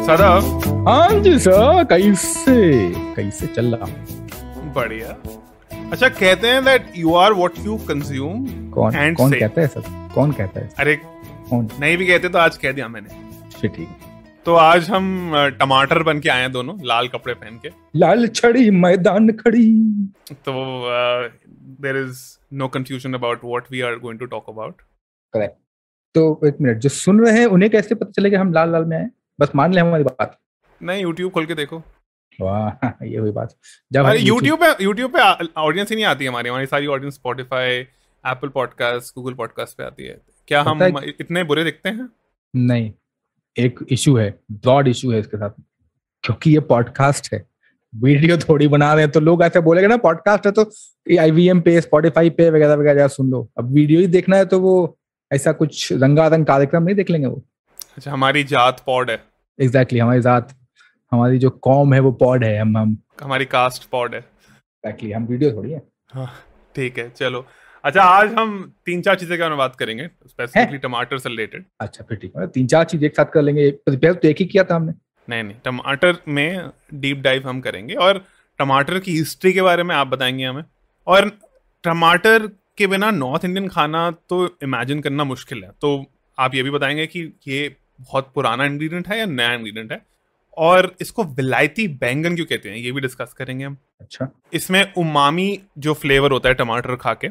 सदाब। हाँ जी सर, कैसे कैसे चल रहा? बढ़िया। अच्छा, कहते हैं that you are what you consume कौन and कौन say। कहता है सर? कौन कहता है? अरे कौन? नहीं भी कहते तो आज कह दिया मैंने। ठीक है। तो आज हम टमाटर बन के आए हैं दोनों, लाल कपड़े पहन के। लाल छड़ी मैदान खड़ी। तो there is no confusion about what we are going to talk about। Correct. तो एक मिनट, जो सुन रहे हैं उन्हें कैसे पता चलेगा हम लाल लाल में आए? बस मान ले हमारी बात। नहीं, YouTube खोल के देखो। वाह, ये हुई बात। जब अरे YouTube पे ऑडियंस ही नहीं आती हमारी सारी audience Spotify, Apple Podcast, Google Podcast पे आती है। क्या हम इतने बुरे दिखते हैं? नहीं, एक इशू है, ब्रॉड इशू है इसके साथ, क्योंकि ये पॉडकास्ट है, वीडियो थोड़ी बना रहे हैं। तो लोग ऐसे बोलेंगे ना, पॉडकास्ट है तो IVM पे, Spotify पे वगैरह वगैरह सुन लो। अब वीडियो ही देखना है तो वो ऐसा कुछ रंगारंग कार्यक्रम नहीं देख लेंगे वो। अच्छा, हमारी जात पॉड है। एग्जैक्टली, हमारी जात, हमारी जो कॉम है वो पॉड है। हम हमारी कास्ट पॉड है। एग्जैक्टली, हम वीडियो थोड़ी है। हाँ, ठीक है, चलो। अच्छा, आज हम 3-4 चीजें के बारे में बात करेंगे, स्पेसिफिकली टमाटर से रिलेटेड। अच्छा, फिर ठीक है, 3-4 चीज एक साथ कर लेंगे। प्रिपेयर तो एक ही किया था हमने। नहीं, टमाटर में डीप डाइव हम करेंगे और टमाटर की हिस्ट्री के बारे में आप बताएंगे हमें। और टमाटर के बिना नॉर्थ इंडियन खाना तो इमेजिन करना मुश्किल है, तो आप ये भी बताएंगे कि ये बहुत पुराना इंग्रेडिएंट है या नया इंग्रेडिएंट है, और इसको विलायती बैंगन क्यों कहते हैं, ये भी डिस्कस करेंगे हम। अच्छा, इसमें उमामी जो फ्लेवर होता है टमाटर खा के,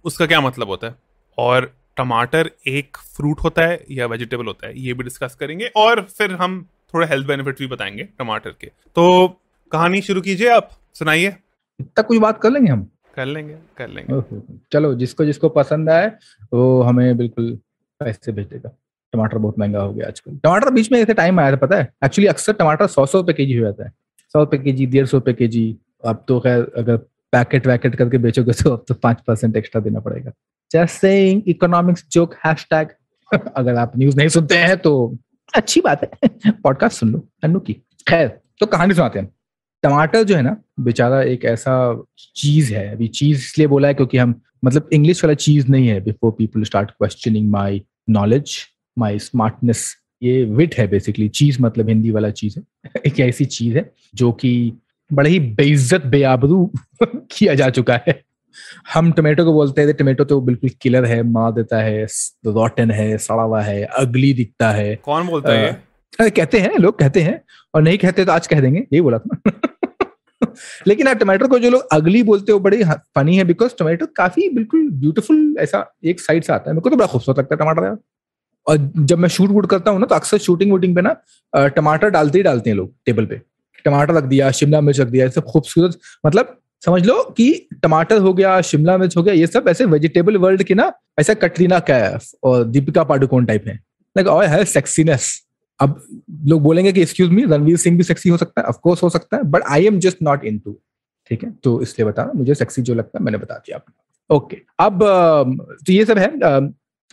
उसका क्या मतलब होता है, और टमाटर एक फ्रूट होता है या वेजिटेबल होता है, ये भी डिस्कस करेंगे। और फिर हम थोड़े हेल्थ बेनिफिट भी बताएंगे टमाटर के। तो कहानी शुरू कीजिए, आप सुनाइए। इतना कुछ बात कर लेंगे हम? कर लेंगे। चलो, जिसको जिसको पसंद आए वो हमें बिल्कुल पैसे भेज देगा। टमाटर बहुत महंगा हो गया आजकल। टमाटर बीच में ऐसे टाइम आया था, पता है, एक्चुअली अक्सर टमाटर 100 रुपए केजी हो जाता है, 100 रुपए केजी, 150 रुपए केजी। अब तो खैर अगर पैकेट वैकेट करके बेचोगे तो अब तो 5% एक्स्ट्रा देना पड़ेगा। Just saying, economics joke hashtag. अगर आप न्यूज नहीं सुनते हैं तो अच्छी बात है, पॉडकास्ट सुन लो अन्नू की। खैर, तो कहानी सुनाते हैं। टमाटर जो है ना बेचारा एक ऐसा चीज है। अभी चीज इसलिए बोला है क्योंकि हम, मतलब इंग्लिश वाला चीज नहीं है, before people start questioning my knowledge, my smartness. ये विट है बेसिकली। चीज मतलब हिंदी वाला चीज है। एक ऐसी चीज है जो कि बड़े ही बेइज्जत बेआबरू किया जा चुका है। हम टोमेटो को बोलते हैं टोमेटो तो बिल्कुल किलर है, मार देता है, रॉटन है, सड़ा हुआ है, अगली दिखता है। कौन बोलता है? कहते हैं लोग, कहते हैं, और नहीं कहते तो आज कह देंगे, यही बोला था। लेकिन यार, टमाटर को जो लोग अगली बोलते हो बड़ी फनी है, बिकॉज टमाटर काफी बिल्कुल ब्यूटीफुल ऐसा एक साइड से आता है। मेरे को तो बड़ा खूबसूरत लगता है टमाटर यार। और जब मैं शूट वूट करता हूँ ना तो अक्सर शूटिंग वूटिंग पे ना टमाटर डालते ही डालते हैं लोग टेबल पे। टमाटर रख दिया, शिमला मिर्च रख दिया, सब खूबसूरत। मतलब समझ लो कि टमाटर हो गया, शिमला मिर्च हो गया, ये सब ऐसे वेजिटेबल वर्ल्ड की ना ऐसा कटरीना कैफ और दीपिका पादुकोण टाइप है। लाइक ओए है सेक्सीनेस। अब लोग बोलेंगे कि एक्सक्यूज मी, रणवीर सिंह भी सेक्सी हो सकता है, ऑफ कोर्स हो सकता है, but I am just not into. ठीक है, तो इसलिए बता रहा हूं, मुझे सेक्सी जो लगता है मैंने बता दिया आपको। ओके, अब तो ये सब है।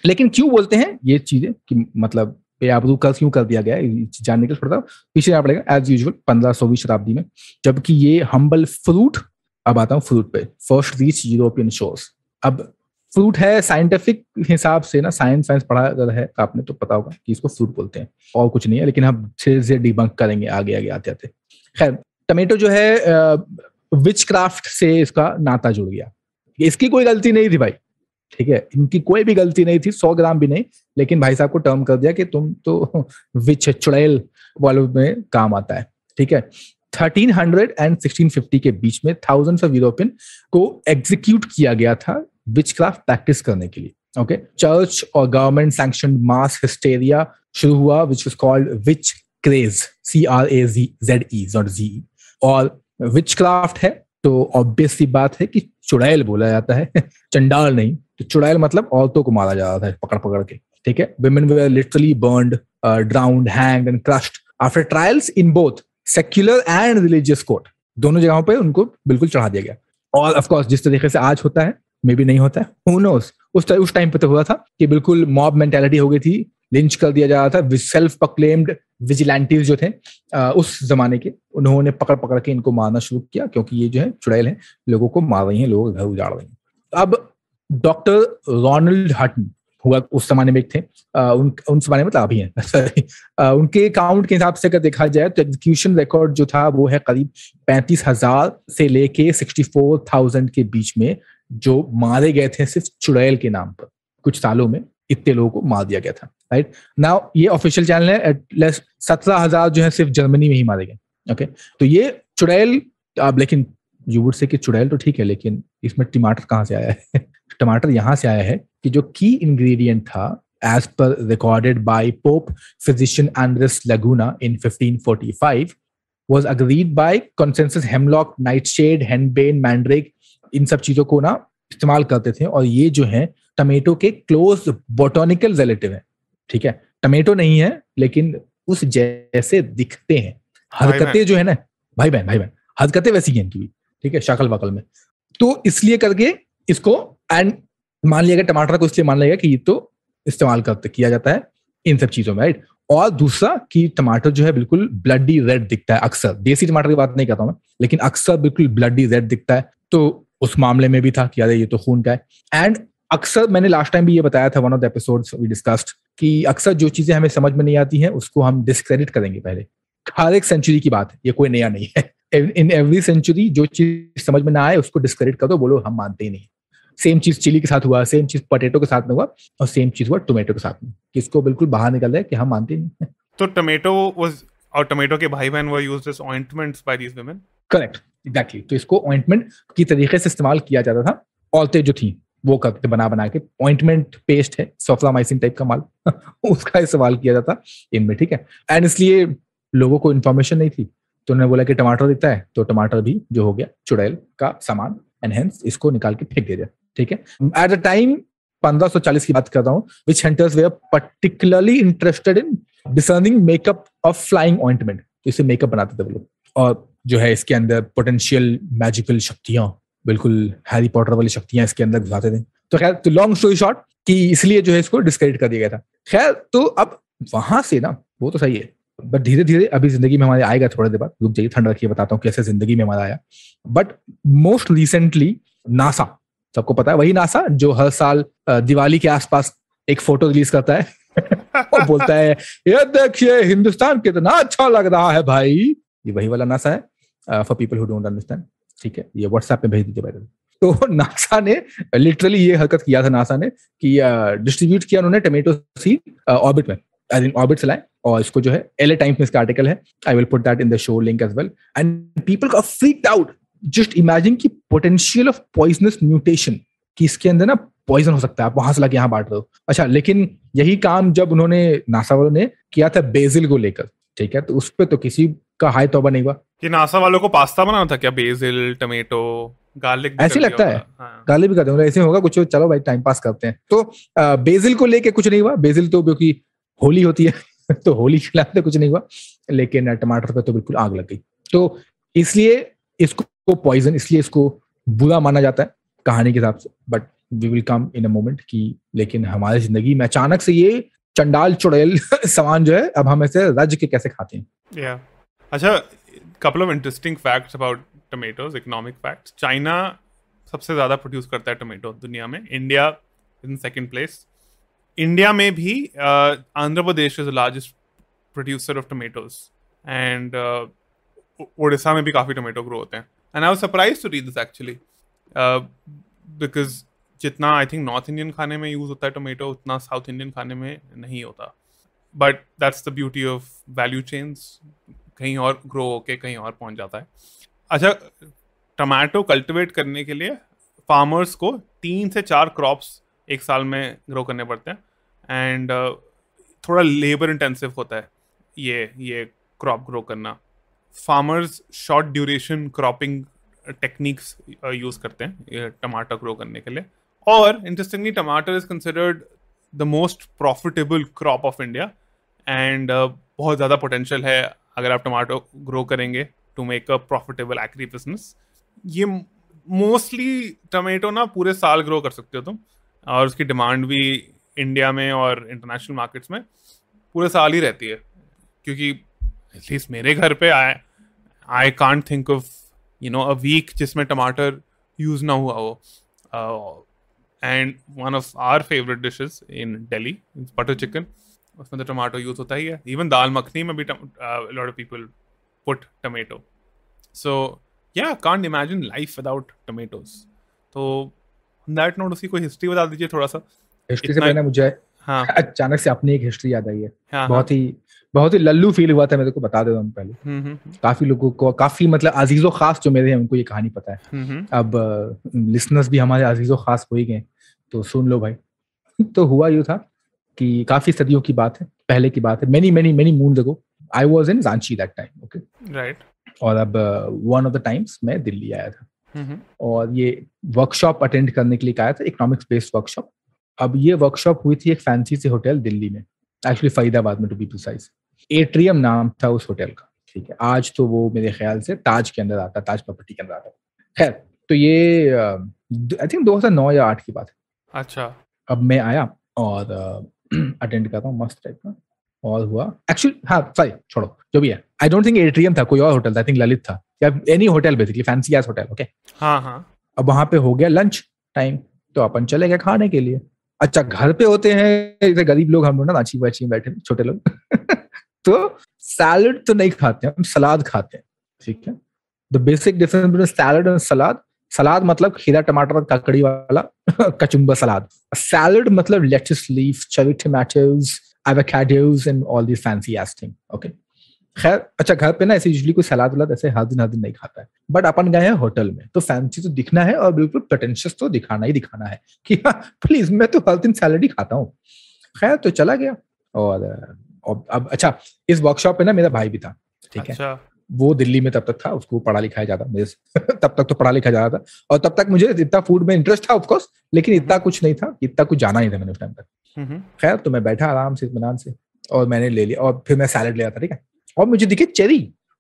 लेकिन क्यों बोलते हैं ये चीजें कि मतलब बेआबरू क्यों कर दिया गया है, जानने के लिए थोड़ा पीछे जाना पड़ेगा। एज यूजुअल 1500वीं शताब्दी में, जबकि ये हम्बल फ्रूट, अब आता हूँ फ्रूट पे, फर्स्ट रीच यूरोपियन शोर्स। अब फ्रूट है साइंटिफिक हिसाब से ना, साइंस पढ़ा अगर है आपने तो पता होगा कि इसको फ्रूट बोलते हैं और कुछ नहीं है, लेकिन हम से डिबंक करेंगे आगे आगे आते आते। खैर, टमेटो जो है विच क्राफ्ट से इसका नाता जुड़ गया। इसकी कोई गलती नहीं थी भाई, ठीक है, इनकी कोई भी गलती नहीं थी, 100 ग्राम भी नहीं, लेकिन भाई साहब को टर्म कर दिया कि तुम तो विच चुड़ैल वालों में काम आता है। ठीक है, 1300 एंड 1650 के बीच में थाउजेंड्स ऑफ यूरोपियन को एग्जीक्यूट किया गया था विचक्राफ्ट प्रैक्टिस करने के लिए। ओके, चर्च और गवर्नमेंट सैंक्शनड मास हिस्टेरिया शुरू हुआ, which was called which craze, CRAZE, not ZE। और विचक्राफ्ट है तो ऑब्वियस सी बात है कि चुड़ैल बोला जाता है, चंडाल नहीं। तो चुड़ैल मतलब औरतों को मारा जा रहा था पकड़ पकड़ के। ठीक है, women were literally burned, drowned, hanged and crushed after trials in both secular and religious court। दोनों जगहों पे उनको बिल्कुल चढ़ा दिया गया। और ऑफ कोर्स जिस तरीके से आज होता है, मे भी नहीं होता है, who knows, उस टाइम पे तो हुआ था कि बिल्कुल मॉब मेंटालिटी हो गई थी, लिंच कर दिया जा रहा था। सेल्फ प्रोक्लेम्ड विजिलेंटीज जो थे उस जमाने के, उन्होंने पकड़ पकड़ के इनको मारना शुरू किया, क्योंकि ये जो है चुड़ैल है, लोगों को मार रही हैं, लोगों के घर उजाड़ रही हैं। अब डॉक्टर रोनाल्ड हटन, हुआ उस जमाने में एक थे, उन जमाने मतलब अभी हैं सॉरी, उनके काउंट के हिसाब से अगर देखा जाए तो एग्जीक्यूशन रिकॉर्ड जो था वो है करीब 35,000 से लेके 64,000 के बीच में, जो मारे गए थे सिर्फ चुड़ैल के नाम पर। कुछ सालों में इतने लोगों को मार दिया गया था, राइट। नाउ ये ऑफिशियल चैनल है, एटलीस्ट 17,000 जो है सिर्फ जर्मनी में ही मारे गए। ओके, तो ये चुड़ैल, अब लेकिन यू वुड से कि चुड़ैल तो ठीक है, लेकिन इसमें टमाटर कहाँ से आया है? टमाटर यहाँ से आया है कि जो की इंग्रेडिएंट था as per recorded by pope physician Andres Laguna in 1545 was agreed by consensus, hemlock, nightshade, henbane, mandrake, इन सब चीजों को ना इस्तेमाल करते थे, और ये जो है टमेटो के क्लोज बोटोनिकल रिलेटिव है। ठीक है, टमेटो नहीं है लेकिन उस जैसे दिखते हैं, हरकतें जो है ना, भाई बहन हरकतें वैसी हैं इनकी भी, ठीक है, शक्ल वकल में। तो इसलिए करके इसको एंड मान लिया गया, टमाटर को इसलिए मान लिया गया कि ये तो इस्तेमाल करते किया जाता है इन सब चीजों में, राइट। और दूसरा कि टमाटर जो है बिल्कुल ब्लडी रेड दिखता है अक्सर, देसी टमाटर की बात नहीं करता हूं मैं, लेकिन अक्सर बिल्कुल ब्लडी रेड दिखता है, तो उस मामले में भी था कि अरे ये तो खून का है। एंड अक्सर मैंने लास्ट टाइम भी ये बताया था, one of the episodes we discussed, कि अक्सर जो चीजें हमें समझ में नहीं आती हैं उसको हम डिस्क्रेडिट करेंगे पहले। हर एक सेंचुरी की बात है, ये कोई नया नहीं है। इन एवरी सेंचुरी जो चीज समझ में ना आए उसको डिस्क्रेडिट कर दो, बोलो हम मानते ही नहीं। सेम चीज चिली के साथ हुआ, सेम चीज पोटैटो के साथ में हुआ, और सेम चीज हुआ टोमेटो के साथ में, किसको बिल्कुल बाहर निकल रहा है कि हम मानते ही नहीं। तो टोमेटो वाज, और टोमेटो के भाई बहन were used as ointments by these women. Correct, exactly. तो इसको ऑइंटमेंट की तरीके से इस्तेमाल किया जाता था। औरतें जो थी वो करते बना के, ऑइंटमेंट पेस्ट है सोफ्लामाइसिन टाइप का माल उसका इस्तेमाल किया जाता इनमें, ठीक है। एंड इसलिए लोगों को इन्फॉर्मेशन नहीं थी, तो उन्होंने बोला कि टमाटर दिखता है तो टमाटर भी जो हो गया चुड़ैल का सामान, एंड हेंस इसको निकाल के फेंक दिया, ठीक है। एट द टाइम 1540 की बात कर रहा हूँ, witch hunters were particularly interested in discerning makeup of flying ointment. इसे मेकअप बनाते थे वो लोग, और जो है इसके अंदर पोटेंशियल मैजिकल शक्तियां, बिल्कुल हैरी पॉटर वाली शक्तियां इसके अंदर घुसाते थे। तो खैर, तो लॉन्ग स्टोरी शॉर्ट कि इसलिए जो है इसको डिस्क्रेडिट कर दिया गया था। खैर, तो अब वहां से ना, वो तो सही है, बट धीरे धीरे अभी जिंदगी में हमारे आएगा, थोड़ी देर बाद रुक जाइए, ठंड रखिए, बताता हूँ कैसे जिंदगी में हमारा आया। बट मोस्ट रिसेंटली नासा, सबको पता है वही नासा जो हर साल दिवाली के आसपास एक फोटो रिलीज करता है और बोलता है ये देखिए हिंदुस्तान कितना अच्छा लग रहा है भाई, ये वही वाला नासा है for people who don't understand, ठीक है। ये व्हाट्सएप पे भेज दीजिए भाई। तो नासा ने लिटरली ये हरकत किया था, नासा ने कि डिस्ट्रीब्यूट किया उन्होंने टमेटो सीड ऑर्बिट में, ऑर्बिट से लाए, और इसको जो है LA टाइम्स में इसका आर्टिकल है, I will put that in the show link as well, and people got freaked out. Just imagine की पोटेंशियल ऑफ पॉइजनस म्यूटेशन, कि इसके अंदर ना पॉइजन हो सकता है, आप वहां से लाके यहाँ बांट रहे हो। अच्छा, लेकिन यही काम जब उन्होंने नासा वालों ने किया था बेसिल को लेकर, ठीक है, तो उस पर तो किसी का हाय तौबा नहीं हुआ। कि नासा वालों को पास्ता बनाना था क्या, बेसिल, टमेटो, गार्लिक ऐसे लगता है, गार्लिक भी करते हैं, ऐसे होगा कुछ, चलो भाई टाइम पास करते हैं। तो बेसिल को लेके कुछ नहीं हुआ, बेसिल तो क्योंकि होली होती है तो होली खिलाते कुछ नहीं हुआ, लेकिन टमाटर पे तो बिल्कुल आग लग गई। तो इसलिए इसको पॉइजन, इसलिए इसको बुरा माना जाता है कहानी के हिसाब से, but we will come in a moment कि लेकिन हमारी जिंदगी में अचानक से ये चंडाल चुड़ैल सामान जो है अब हम ऐसे रज के कैसे खाते हैं। या अच्छा, couple of interesting facts about tomatoes, economic facts. China सबसे ज्यादा प्रोड्यूस करता है टोमेटो दुनिया में, India in second place. India में भी Andhra Pradesh is the largest producer of tomatoes, and Odisha में भी काफी टोमेटो ग्रो होते हैं। And I was surprised to read this actually, because जितना आई थिंक नॉर्थ इंडियन खाने में यूज होता है टोमेटो, उतना साउथ इंडियन खाने में नहीं होता। But that's the beauty of value chains, कहीं और ग्रो होके कहीं और पहुंच जाता है। अच्छा, टमाटो कल्टिवेट करने के लिए फार्मर्स को 3 से 4 क्रॉप्स एक साल में ग्रो करने पड़ते हैं, एंड थोड़ा लेबर इंटेंसिव होता है ये क्रॉप ग्रो करना। Farmers short duration cropping techniques use करते हैं टमाटर ग्रो करने के लिए। और इंटरेस्टिंगली टमाटर is considered the most profitable crop of India, and बहुत ज़्यादा पोटेंशियल है अगर आप टमाटो ग्रो करेंगे to make a profitable agri business. ये मोस्टली टमाटो ना पूरे साल ग्रो कर सकते हो तुम, और उसकी डिमांड भी इंडिया में और इंटरनेशनल मार्केट्स में पूरे साल ही रहती है, क्योंकि एटलीस्ट मेरे घर पे I can't think of a week जिसमें टमाटर यूज ना हुआ हो। And one of our favourite dishes in Delhi butter chicken, उसमें तो टमाटो यूज होता ही है. इवन दाल मखनी में भी lot of people put tomato. So yeah can't imagine life without tomatoes. तो दैट नोट उसकी कोई हिस्ट्री बता दीजिए थोड़ा सा. हिस्ट्री से पहले मुझे हाँ अचानक से अपनी एक हिस्ट्री याद आई है. हाँ बहुत ही लल्लू फील हुआ था मेरे को, बता देता हूँ पहले. काफी लोगों को, काफी मतलब अजीजो खास जो मेरे हैं उनको ये कहानी पता है. अब लिसनर्स भी हमारे अजीजो खास हो ही गए, तो सुन लो भाई. तो हुआ यूँ था कि काफी सदियों की बात है, पहले की बात है, many many many moons ago. I was in Ranchi that time. Okay right. और अब वन ऑफ द टाइम्स मैं दिल्ली आया था और ये वर्कशॉप अटेंड करने के लिए आया था, इकोनॉमिक्स बेस्ड वर्कशॉप. अब ये वर्कशॉप हुई थी एक फैंसी से होटल दिल्ली में, एक्चुअली फरीदाबाद में टू बी प्रिसाइज. एट्रियम नाम था उस होटल का. ठीक है, आज तो वो मेरे ख्याल से ताज के अंदर आता, ताज प्रॉपर्टी के अंदर आता. खैर, तो ये आई थिंक 2009 या 8 की बात है. अच्छा. अब मैं आया और अटेंड करता हूँ मस्त टाइप का. और हुआ एक्चुअली, हाँ सॉरी छोड़ो जो भी है, आई डोंट थिंक एट्रियम था, कोई और होटल था, आई थिंक ललित था या any hotel, basically fancy S hotel. Okay हाँ हाँ. अब वहां पे हो गया लंच टाइम, तो अपन चले गए खाने के लिए. अच्छा, घर पे होते हैं ऐसे गरीब लोग हम लोग ना, रांची वाची में बैठे छोटे लोग तो सैलड तो नहीं खाते, हम सलाद खाते हैं. ठीक है, the basic difference between salad and सलाद. सलाद मतलब खीरा टमाटर काकड़ी वाला कचुम्बर सलाद. सैलड मतलब lettuce leaf, cherry tomatoes, avocados and all this fancy ass thing. Okay खैर, अच्छा घर पे ना ऐसे यूजुअली कोई सलाद वलाद ऐसे हर दिन नहीं खाता है, बट अपन गए हैं होटल में तो फैंसी तो दिखना है और बिल्कुल प्रेटेंशियस तो दिखाना ही दिखाना है कि हाँ प्लीज मैं तो हर दिन सैलड ही खाता हूँ. खैर तो चला गया. और अब अच्छा, इस वर्कशॉप पे ना मेरा भाई भी था. ठीक है. अच्छा. वो दिल्ली में तब तक था, उसको पढ़ा लिखाया जाता तब तक तो पढ़ा लिखा जाता था, और तब तक मुझे इतना फूड में इंटरेस्ट था ऑफकोर्स, लेकिन इतना कुछ नहीं था, इतना कुछ जाना नहीं था मैंने उस टाइम तक. खैर तो मैं बैठा आराम से इत्मीनान से और मैंने ले लिया और फिर मैं सैलड ले आता. ठीक है, और मुझे दिखे चेरी.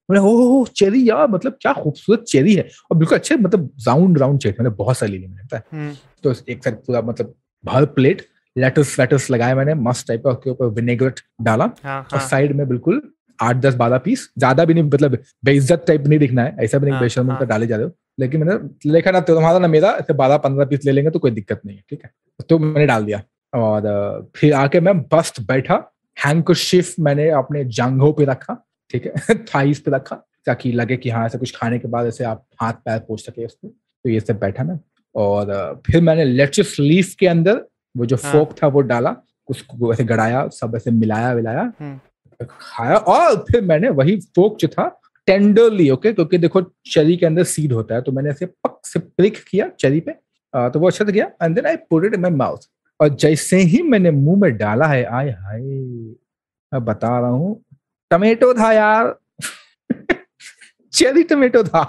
मैंने हो चेरी यार, मतलब क्या खूबसूरत चेरी है, और बिल्कुल अच्छे मतलब राउंड चेरी. मैंने बहुत सारी ली मैंने. तो एक साइड पूरा मतलब भर प्लेट लेटस लगाया मैंने मस्त टाइप का, उसके ऊपर विनेगर डाला. और साइड में बिल्कुल 8-10-12 पीस, ज्यादा भी नहीं, मतलब बेइज्जत टाइप नहीं दिखना है, ऐसा भी नहीं बेशर्म का डाले जा रहे हो, लेकिन मैंने देखा ना तुम्हारा ना मेरा, ऐसे 12-15 पीस ले लेंगे तो कोई दिक्कत नहीं है. ठीक है, तो मैंने डाल दिया और फिर आके मैं बस बैठा. हैंकरशिफ मैंने अपने जांघों पे रखा. ठीक है थाइस पे रखा ताकि लगे कि हाँ ऐसा कुछ खाने के बाद ऐसे आप हाथ पैर पोंछ सके उसको. तो ये सब बैठा मैं, और फिर मैंने लेट्स लीफ के अंदर वो जो फोक था वो डाला, उसको ऐसे गड़ाया, सब ऐसे मिलाया विलाया, खाया. और फिर मैंने वही फोक जो था टेंडरली, ओके, क्योंकि देखो चेरी के अंदर सीड होता है, तो मैंने ऐसे पक से प्रिक किया चेरी पे, तो वो अच्छा गया. And then I put it in my mouth. और जैसे ही मैंने मुंह में डाला है, आय हाय, मैं बता रहा हूँ टमेटो था यार चेरी टमेटो था.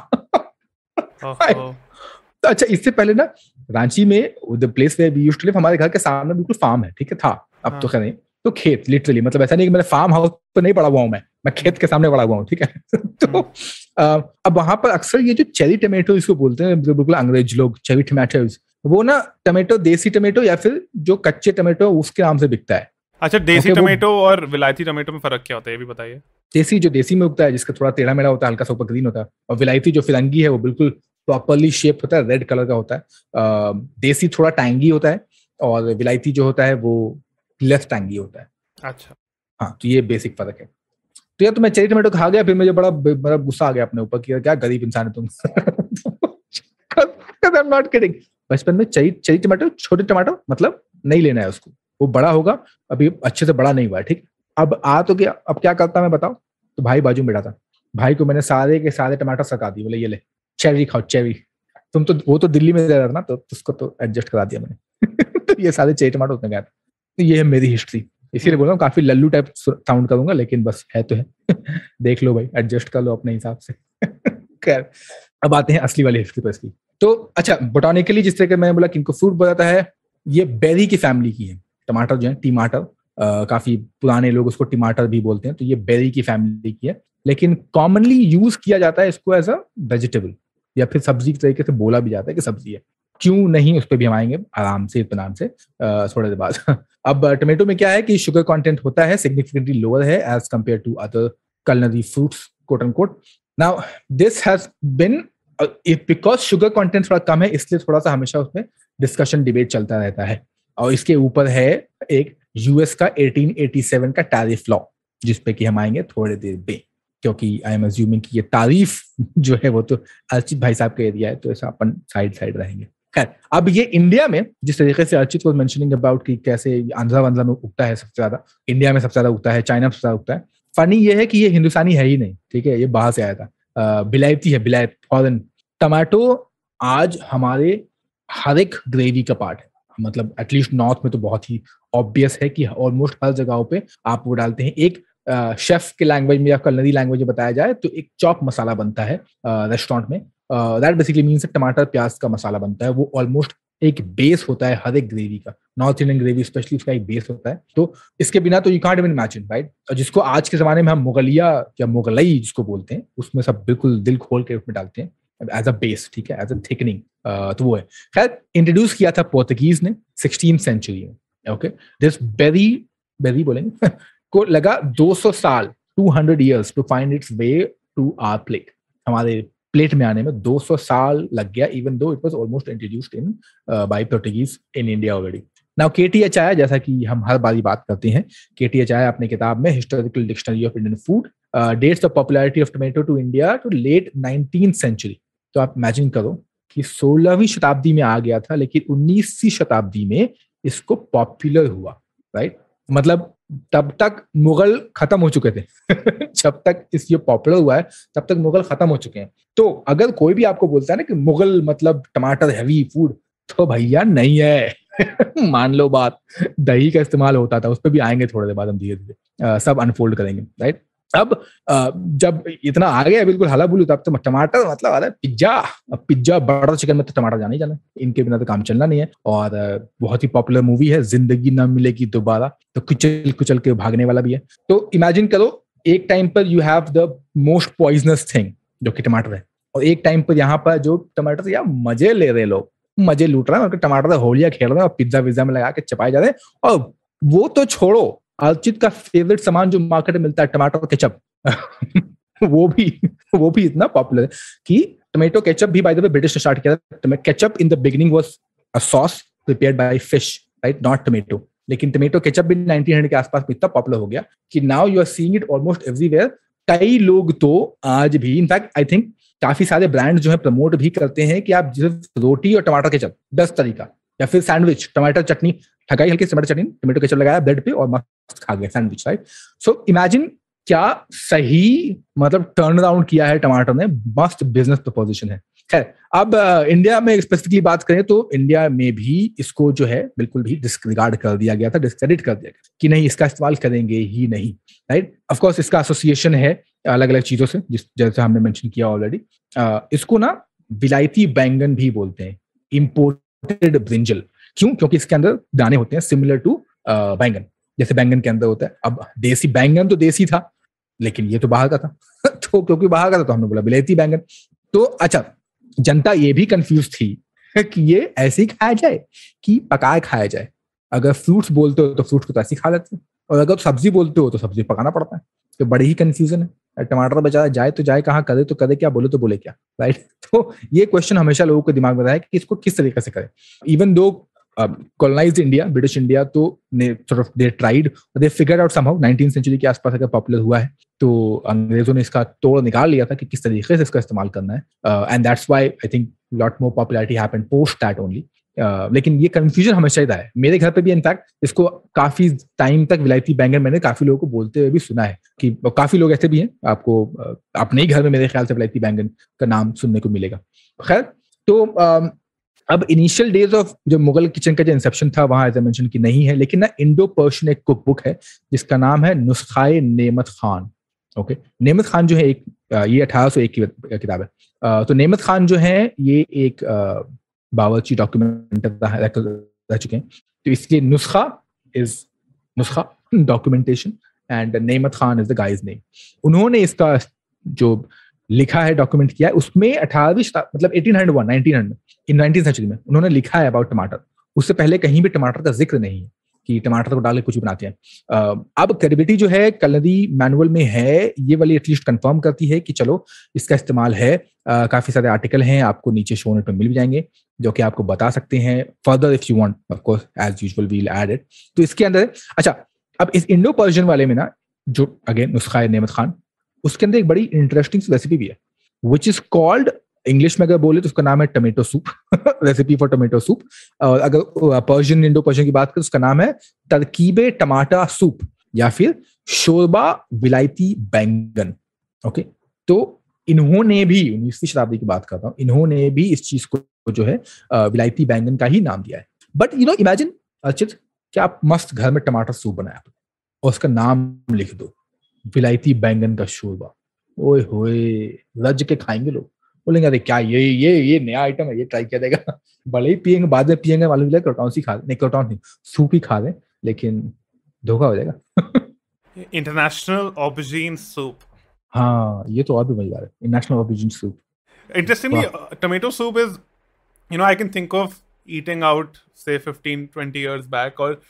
तो अच्छा, इससे पहले ना रांची में the place where we used to live, हमारे घर के सामने बिल्कुल फार्म है. ठीक है, था, अब तो खैर नहीं, तो खेत लिटरली, मतलब ऐसा नहीं कि मैंने फार्म हाउस पर नहीं पड़ा हुआ हूँ, मैं खेत के सामने पड़ा हुआ हूँ. ठीक है तो अब वहां पर अक्सर ये जो चेरी टमेटो इसको बोलते हैं बिल्कुल अंग्रेज लोग, चेरी टमेटोज, वो ना टमेटो देसी टमेटो या फिर जो कच्चे टमेटो उसके नाम से बिकता है. अच्छा, देसी टमेटो और विलायती टमेटो में फर्क क्या होता है ये भी बताइए. देसी जो देसी में उगता है, जिसका थोड़ा टेढ़ा मेढ़ा होता है, हल्का सा ऊपर ग्रीन होता है, और विलायती जो फिरंगी है वो बिल्कुल प्रॉपरली शेप होता है, रेड कलर का होता है. देसी थोड़ा टैंगी होता है और विलायती जो होता है वो लेस टैंगी होता है. अच्छा, हाँ, तो ये बेसिक फर्क है. तो यार तो मैं चेरी टमाटो खा गया, फिर मुझे बड़ा गुस्सा आ गया अपने ऊपर कि क्या गरीब इंसान है तुम I'm not kidding. बचपन में चेरी टमाटो, छोटे टमाटो मतलब नहीं लेना है उसको, वो बड़ा होगा, अभी अच्छे से बड़ा नहीं हुआ है. ठीक, अब आ तो गया, अब क्या करता मैं बताओ. तो भाई बाजू में बैठा था, भाई को मैंने सारे के सारे टमाटर सका दिए, बोले ये ले चेरी खाओ चेरी. तुम तो वो तो दिल्ली में रह रहा था ना, तो उसको तो एडजस्ट करा दिया मैंने तो ये सारे चेरी टमाटर उसने खाया. तो ये है मेरी हिस्ट्री. इसीलिए बोल रहा हूँ काफी लल्लू टाइप साउंड करूंगा, लेकिन बस है तो है देख लो भाई, एडजस्ट कर लो अपने हिसाब से. खैर, अब आते हैं असली वाली हिस्ट्री पर इसकी. तो अच्छा, बोटानिकली जिस तरह के मैंने बोला कि इनको फ्रूट बताता है, ये बेरी की फैमिली की है. टमाटर जो है, टमाटर, काफी पुराने लोग उसको टमाटर भी बोलते हैं, तो ये बेरी की फैमिली की है. लेकिन कॉमनली यूज किया जाता है इसको एज अ वेजिटेबल, या फिर सब्जी के तरीके से बोला भी जाता है कि सब्जी है. क्यों नहीं, उस पर भी हम आएंगे आराम से इत्मीनान से थोड़ी देर बाद. अब टमेटो में क्या है कि शुगर कंटेंट होता है सिग्निफिकेंटली लोअर है as compared to other culinary fruits, quote unquote. Now this has been because sugar content थोड़ा कम है, इसलिए थोड़ा सा हमेशा उसमें डिस्कशन डिबेट चलता रहता है। और इसके ऊपर है एक यूएस का 1887 का टैरिफ लॉ, जिसपे कि हम आएंगे थोड़ी देर में, क्योंकि आई एम अज्यूमिंग कि ये तारीफ जो है वो तो अर्चित भाई साहब का एरिया है, तो ऐसा अपन साइड रहेंगे। खैर, अब ये इंडिया में जिस तरीके से अर्चित वाज मेंशनिंग अबाउट कि कैसे आंध्रा वांध्रा में उगता है सबसे ज्यादा, इंडिया में सबसे ज्यादा उगता है, चाइना में सबसे ज्यादा उगता है। फनी ये है कि ये हिंदुस्तानी है ही नहीं, ठीक है, ये बाहर से आया था, बिलायती है, बिलायत फॉरेन। टमाटो आज हमारे हर एक ग्रेवी का पार्ट है, मतलब एटलीस्ट नॉर्थ में तो बहुत ही ऑब्वियस है कि ऑलमोस्ट हर जगहों पे आप वो डालते हैं। एक शेफ के लैंग्वेज में या कलनरी लैंग्वेज में बताया जाए तो एक चॉप मसाला बनता है रेस्टोरेंट में, दैट बेसिकली मीन्स टमाटर प्याज का मसाला बनता है। वो ऑलमोस्ट एक बेस होता है हर एक ग्रेवी का, नॉर्थ इंडियन ग्रेवी स्पेशली उसका एक बेस होता है। तो इसके बिना तो you can't even imagine, right. और जिसको आज के जमाने में हम मुगलिया या मुगलई जिसको बोलते हैं, उसमें सब बिल्कुल दिल खोल के उसमें डालते हैं एज अ बेस, ठीक है, एज अ थिकनिंग। तो वो है। खैर, इंट्रोड्यूस किया था पोर्तुगीज ने 16th सेंचुरी में। ओके, दिस बेरी बोलेंगे को लगा 200 साल, 200 years to find its way to our plate. हमारे प्लेट में आने में 200 साल लग गया, even though it was almost introduced in by Portuguese in India already. Now K T Achaya, जैसा कि हम हर बारी बात करते हैं, केटीएच आया अपने किताब में historical dictionary of Indian food, dates the popularity of tomato to India to late 19th century. तो आप इमेजिन करो कि 16वीं शताब्दी में आ गया था, लेकिन 19वीं शताब्दी में इसको पॉपुलर हुआ, राइट। मतलब तब तक मुगल खत्म हो चुके थे जब तक ये पॉपुलर हुआ है तब तक मुगल खत्म हो चुके हैं। तो अगर कोई भी आपको बोलता है ना कि मुगल मतलब टमाटर हैवी फूड, तो भैया नहीं है मान लो बात, दही का इस्तेमाल होता था, उस पर भी आएंगे थोड़ी देर बाद हम, धीरे धीरे सब अनफोल्ड करेंगे, राइट। अब जब इतना आ गया बिल्कुल हला बुलू, तब तो टमाटर मतलब आ रहा है पिज्जा। अब पिज्जा बटर चिकन में तो टमाटर जाना ही जाना, इनके बिना तो काम चलना नहीं है। और बहुत ही पॉपुलर मूवी है जिंदगी ना मिलेगी दोबारा, तो कुचल कुचल के भागने वाला भी है। तो इमेजिन करो, एक टाइम पर you have the most poisonous thing जो कि टमाटर है, और एक टाइम पर यहाँ पर जो टमाटर से यार मजे ले रहे लोग, मजे लूट रहे हैं, टमाटर होलियां खेल रहे हैं और पिज्जा विज्जा में लगा के चपाए जा रहे हैं। और वो तो छोड़ो, अर्चित का फेवरेट सामान जो मार्केट में मिलता है टमाटो केचप वो भी इतना पॉपुलर है कि टोमेटो केचप भी बाय द वे ब्रिटिश ने स्टार्ट किया था। Ketchup in the beginning was a sauce prepared by fish, right, not tomato. लेकिन टोमेटो केचप भी 1900 के आसपास इतना पॉपुलर हो गया कि now you are seeing it almost everywhere. कई लोग तो आज भी, इनफैक्ट आई थिंक काफी सारे ब्रांड जो है प्रमोट भी करते हैं कि आप सिर्फ रोटी और टमाटर केचप 10 तरीका, या फिर सैंडविच टमाटर चटनी, ठगाई हल्की टमाटर चटनी, टोमेटो केचप लगाया ब्रेड पे और मस्त खा गए सैंडविच, राइट। सो इमेजिन क्या सही मतलब टर्न अराउंड किया है टमाटर ने, मस्त बिजनेस प्रपोजिशन है। खैर, अब इंडिया में स्पेसिफिकली बात करें तो इंडिया में भी इसको जो है बिल्कुल भी डिस्रिगार्ड कर दिया गया था, डिस्क्रेडिट कर दिया गया कि नहीं इसका इस्तेमाल करेंगे ही नहीं, राइट। ऑफ कोर्स इसका एसोसिएशन है अलग अलग चीजों से, जैसे हमने मेंशन किया ऑलरेडी। इसको ना विलायती बैंगन भी बोलते हैं, इंपोर्टेड ब्रिंजल। क्यों? क्योंकि इसके अंदर दाने होते हैं सिमिलर टू बैंगन, जैसे बैंगन के अंदर होता है। अब देसी बैंगन तो देसी था, लेकिन ये तो बाहर का था तो क्योंकि बाहर का था तो हमने बोला विलायती बैंगन। तो अच्छा, जनता ये भी कंफ्यूज थी कि ये ऐसे ही खाया जाए कि पकाए खाया जाए। अगर फ्रूट्स बोलते हो तो फ्रूट्स को तो ऐसे ही खा लेते हैं, और अगर सब्जी बोलते हो तो सब्जी पकाना पड़ता है। तो बड़ी ही कंफ्यूजन है। टमाटर बेचारा जाए तो जाए कहाँ, करे तो करे क्या, बोले तो बोले क्या, राइट। तो ये क्वेश्चन हमेशा लोगों के दिमाग में रहा है कि इसको किस तरीके से करें। Even though colonized India, British India, तो sort of they tried, they figured out somehow 19th century के आसपास अगर पॉपुलर हुआ है तो अंग्रेजों ने इसका तोड़ निकाल लिया था कि किस तरीके से इसका इस्तेमाल करना है, and that's why I think lot more popularity happened post that only. लेकिन ये कंफ्यूजन हमेशा ही रहा है मेरे घर पे भी। इनफैक्ट इसको काफी टाइम तक विलायती बैंगन मैंने काफी लोगों को बोलते हुए भी सुना है, कि काफी लोग ऐसे भी हैं, आपको अपने ही घर में मेरे ख्याल से विलायती बैंगन का नाम सुनने को मिलेगा। खैर, तो अब इनिशियल डेज ऑफ जो मुगल किचन का जो इंसेप्शन था वहां एज आई मेंशन कि नहीं है, लेकिन ना इंडो पर्शियन एक कुक बुक है जिसका नाम है नुस्खाए नेमत खान। ओके, नेमत खान जो है एक ये 1801 की किताब है। तो नेमत खान जो है ये एक बावर्ची डॉक्यूमेंट रह चुके हैं, तो इसलिए नुस्खा डॉक्यूमेंटेशन एंड नेमत Khan is the guys name. उन्होंने इसका जो लिखा है, डॉक्यूमेंट किया है, उसमें 18वीं मतलब 1801 1900 इन 19th सेंचुरी में उन्होंने लिखा है अबाउट टमाटर। उससे पहले कहीं भी टमाटर का जिक्र नहीं है कि टमाटर को डाल के कुछ बनाते हैं। अब क्रेडिबिलिटी जो है कलरी मैनुअल में है, ये वाली एटलीस्ट कंफर्म करती है कि चलो इसका इस्तेमाल है। काफी सारे आर्टिकल हैं, आपको नीचे शो नोट में मिल भी जाएंगे जो कि आपको बता सकते हैं further if you want, of course as usual we will add it. तो इसके अंदर अच्छा, अब इस इंडो पर्शियन वाले में ना, जो अगेन नुस्खा नेमत खान, उसके अंदर एक बड़ी इंटरेस्टिंग रेसिपी भी है विच इज कॉल्ड, इंग्लिश में अगर बोले तो उसका नाम है tomato soup, recipe for tomato soup. और अगर पर्शियन इंडो पर्शियन की बात करें, उसका नाम है तरकीबे टमाटा सूप या फिर शोरबा विलायती बैंगन। ओके, तो इन्होंने भी 19वीं शताब्दी की बात कर रहा हूँ, इन्होंने भी इस चीज को जो है विलायती बैंगन का ही नाम दिया है। But you know imagine Archit कि आप मस्त घर में टमाटर सूप बनाया और उसका नाम लिख दो विलायती बैंगन का शोरबा। ओए होए, रज के खाएंगे लोग, बोलेंगे अरे क्या ये नया आइटम है, ये ट्राई किया जाएगा। भले ही पियेंगे, बाद में पियेंगे, मालूम चला क्रोटॉन सी खा नहीं, क्रोटॉन नहीं, सूप ही खा रहे, लेकिन धोखा हो जाएगा। इंटरनेशनल ऑबजीन सूप, हाँ ये तो और भी मजेदार है, international aubergine soup. Interestingly, tomato soup is, I can think of eating out, say 15-20 years back, और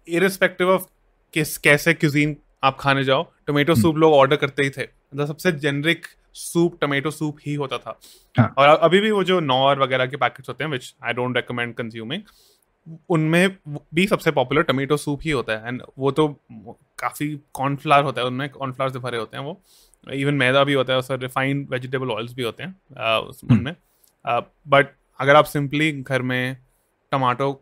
irrespective of कैसे cuisine आप खाने जाओ, टोमेटो सूप लोग ऑर्डर करते ही थे। मतलब सबसे जेनरिक सूप टोमेटो सूप ही होता था। हाँ. और अभी भी वो जो नॉर वगैरह के पैकेट्स होते हैं, विच आई डोंट रेकमेंड कंज्यूमिंग, उनमें भी सबसे पॉपुलर टोमेटो सूप ही होता है। एंड वो तो काफ़ी कॉर्नफ्लावर होता है, उनमें कॉर्नफ्लावर से भरे होते हैं वो, इवन मैदा भी होता है, उसमें रिफाइंड वेजिटेबल ऑयल्स भी होते हैं उनमें। बट अगर आप सिंपली घर में टमाटो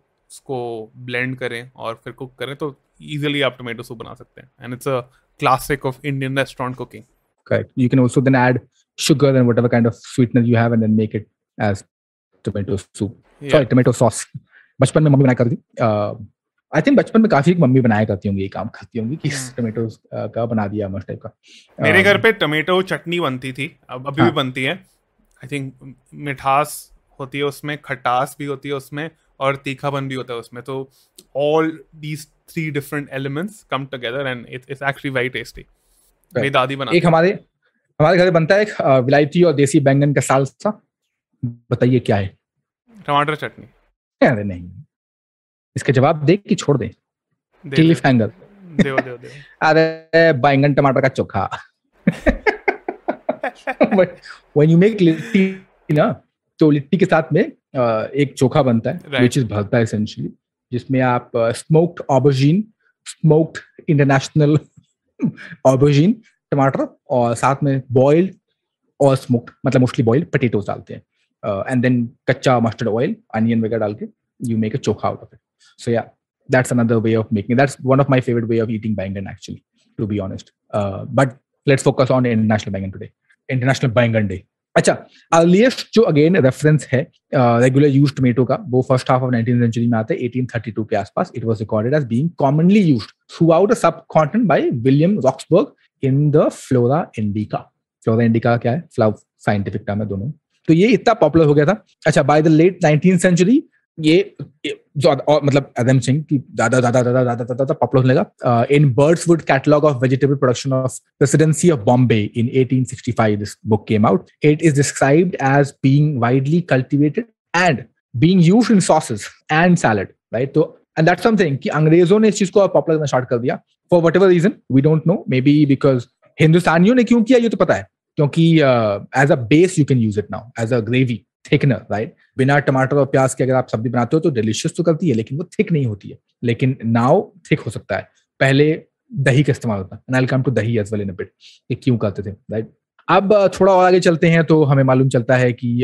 को ब्लेंड करें और फिर कुक करें तो इजीली आप टोमेटो सूप बना सकते हैं। And it's a classic of Indian restaurant cooking. Correct. You can also then add sugar and whatever kind of sweetener you have and then make it as tomato soup. Yeah. Sorry, tomato sauce. बचपन में mummy बनाया करती। I think बचपन में काफी mummy बनाया करती होंगी, ये काम करती होंगी कि टोमेटो का बना दिया मस्त टाइप का। मेरे घर पे टोमेटो चटनी बनती थी, अभी भी बनती है। आई थिंक मिठास होती है उसमें, खटास भी होती है उसमें, और तीखापन भी होता है उसमें। तो all these 3 different elements come together and it's actually very tasty. मेरी दादी बनाती है। एक हमारे घर बनता है एक विलायती और देसी बैंगन का सालसा। बताइए क्या है? टमाटर चटनी। अरे नहीं, इसका जवाब दे कि छोड़ दें? Cliffhanger. दे। अरे बैंगन टमाटर का चोखा। When you make लिट्टी ना, तो लिट्टी के साथ में एक चोखा बनता है which is भरता है essentially, जिसमें आप स्मोक्ड ऑबरजीन, स्मोक्ड इंटरनेशनल ऑबरजीन, टमाटर और साथ में बॉइल्ड और स्मोक्ड, मतलब मोस्टली बॉइल्ड पोटैटोस डालते हैं, एंड देन कच्चा मस्टर्ड ऑयल, अनियन वगैरह डाल के you make a chokha out of it. So yeah, that's another way of making. That's one of my favorite way of eating bangan actually, to be honest. But let's focus on International Bangan today. International Bangan Day. अच्छा, earliest जो again reference है regular used tomato का, वो first half of 19th century में आता है, 1832 के आसपास। It was recorded as being commonly used throughout the subcontinent by William Roxburgh in the Flora Indica. Flora Indica क्या है? फ्लावर साइंटिफिक टर्म है दोनों। तो ये इतना पॉपुलर हो गया था। अच्छा, by the late 19th century ये मतलब एडम सिंह की ज्यादा पॉपुलर होने लगा। In Birdwood's catalogue of vegetable production of presidency of Bombay in 1865 this book came out. It is described as being widely cultivated and being used in sauces and salad, right? तो and that's something कि अंग्रेजों ने इस चीज को popular करना start कर दिया for whatever reason, we don't know, maybe because हिंदुस्तानियों ने क्यों किया ये तो पता है, क्योंकि as a base you can use it now as a gravy thickener, right? बिना टमाटर और प्याज के अगर आप सब्जी बनाते हो तो डिलीशियस तो करती है, लेकिन वो थिक नहीं होती है। लेकिन नाउ थिक हो सकता है। पहले दही का इस्तेमाल होता है, and I will come to dahi as well in a bit, कि क्यों करते थे, राइट? अब थोड़ा और आगे चलते हैं तो हमें मालूम चलता है कि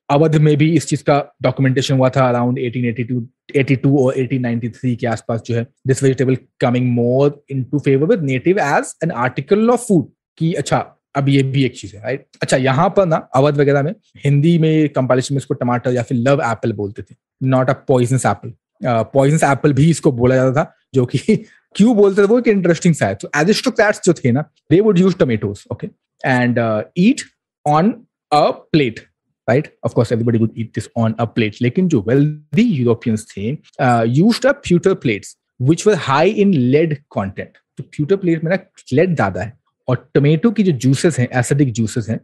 अवध में भी इस चीज का डॉक्यूमेंटेशन हुआ था अराउंड 1882 और 1893 के आसपास, जो है this vegetable coming more into favour with native as an article of food, कि अच्छा अब ये भी एक चीज है, राइट? अच्छा, यहाँ पर ना अवध वगैरह में हिंदी में कंपाइलेशन में इसको टमाटर या फिर लव एप्पल बोलते थे, not a poisonous Apple. Poisonous Apple भी इसको बोला जाता था, जो कि क्यों बोलते थे वो एक इंटरेस्टिंग सा है। तो एरिस्टोक्रेट्स जो थे ना, they would use tomatoes, okay, and eat on a plate, right? Of course everybody would eat this on a plate, लेकिन जो वेल्दी यूरोपियंस थे used a pewter plates which were high in lead content। तो pewter plate में ना lead ज्यादा है, और tomato की जो जूसेस हैं, एसिडिक जूसेस हैं,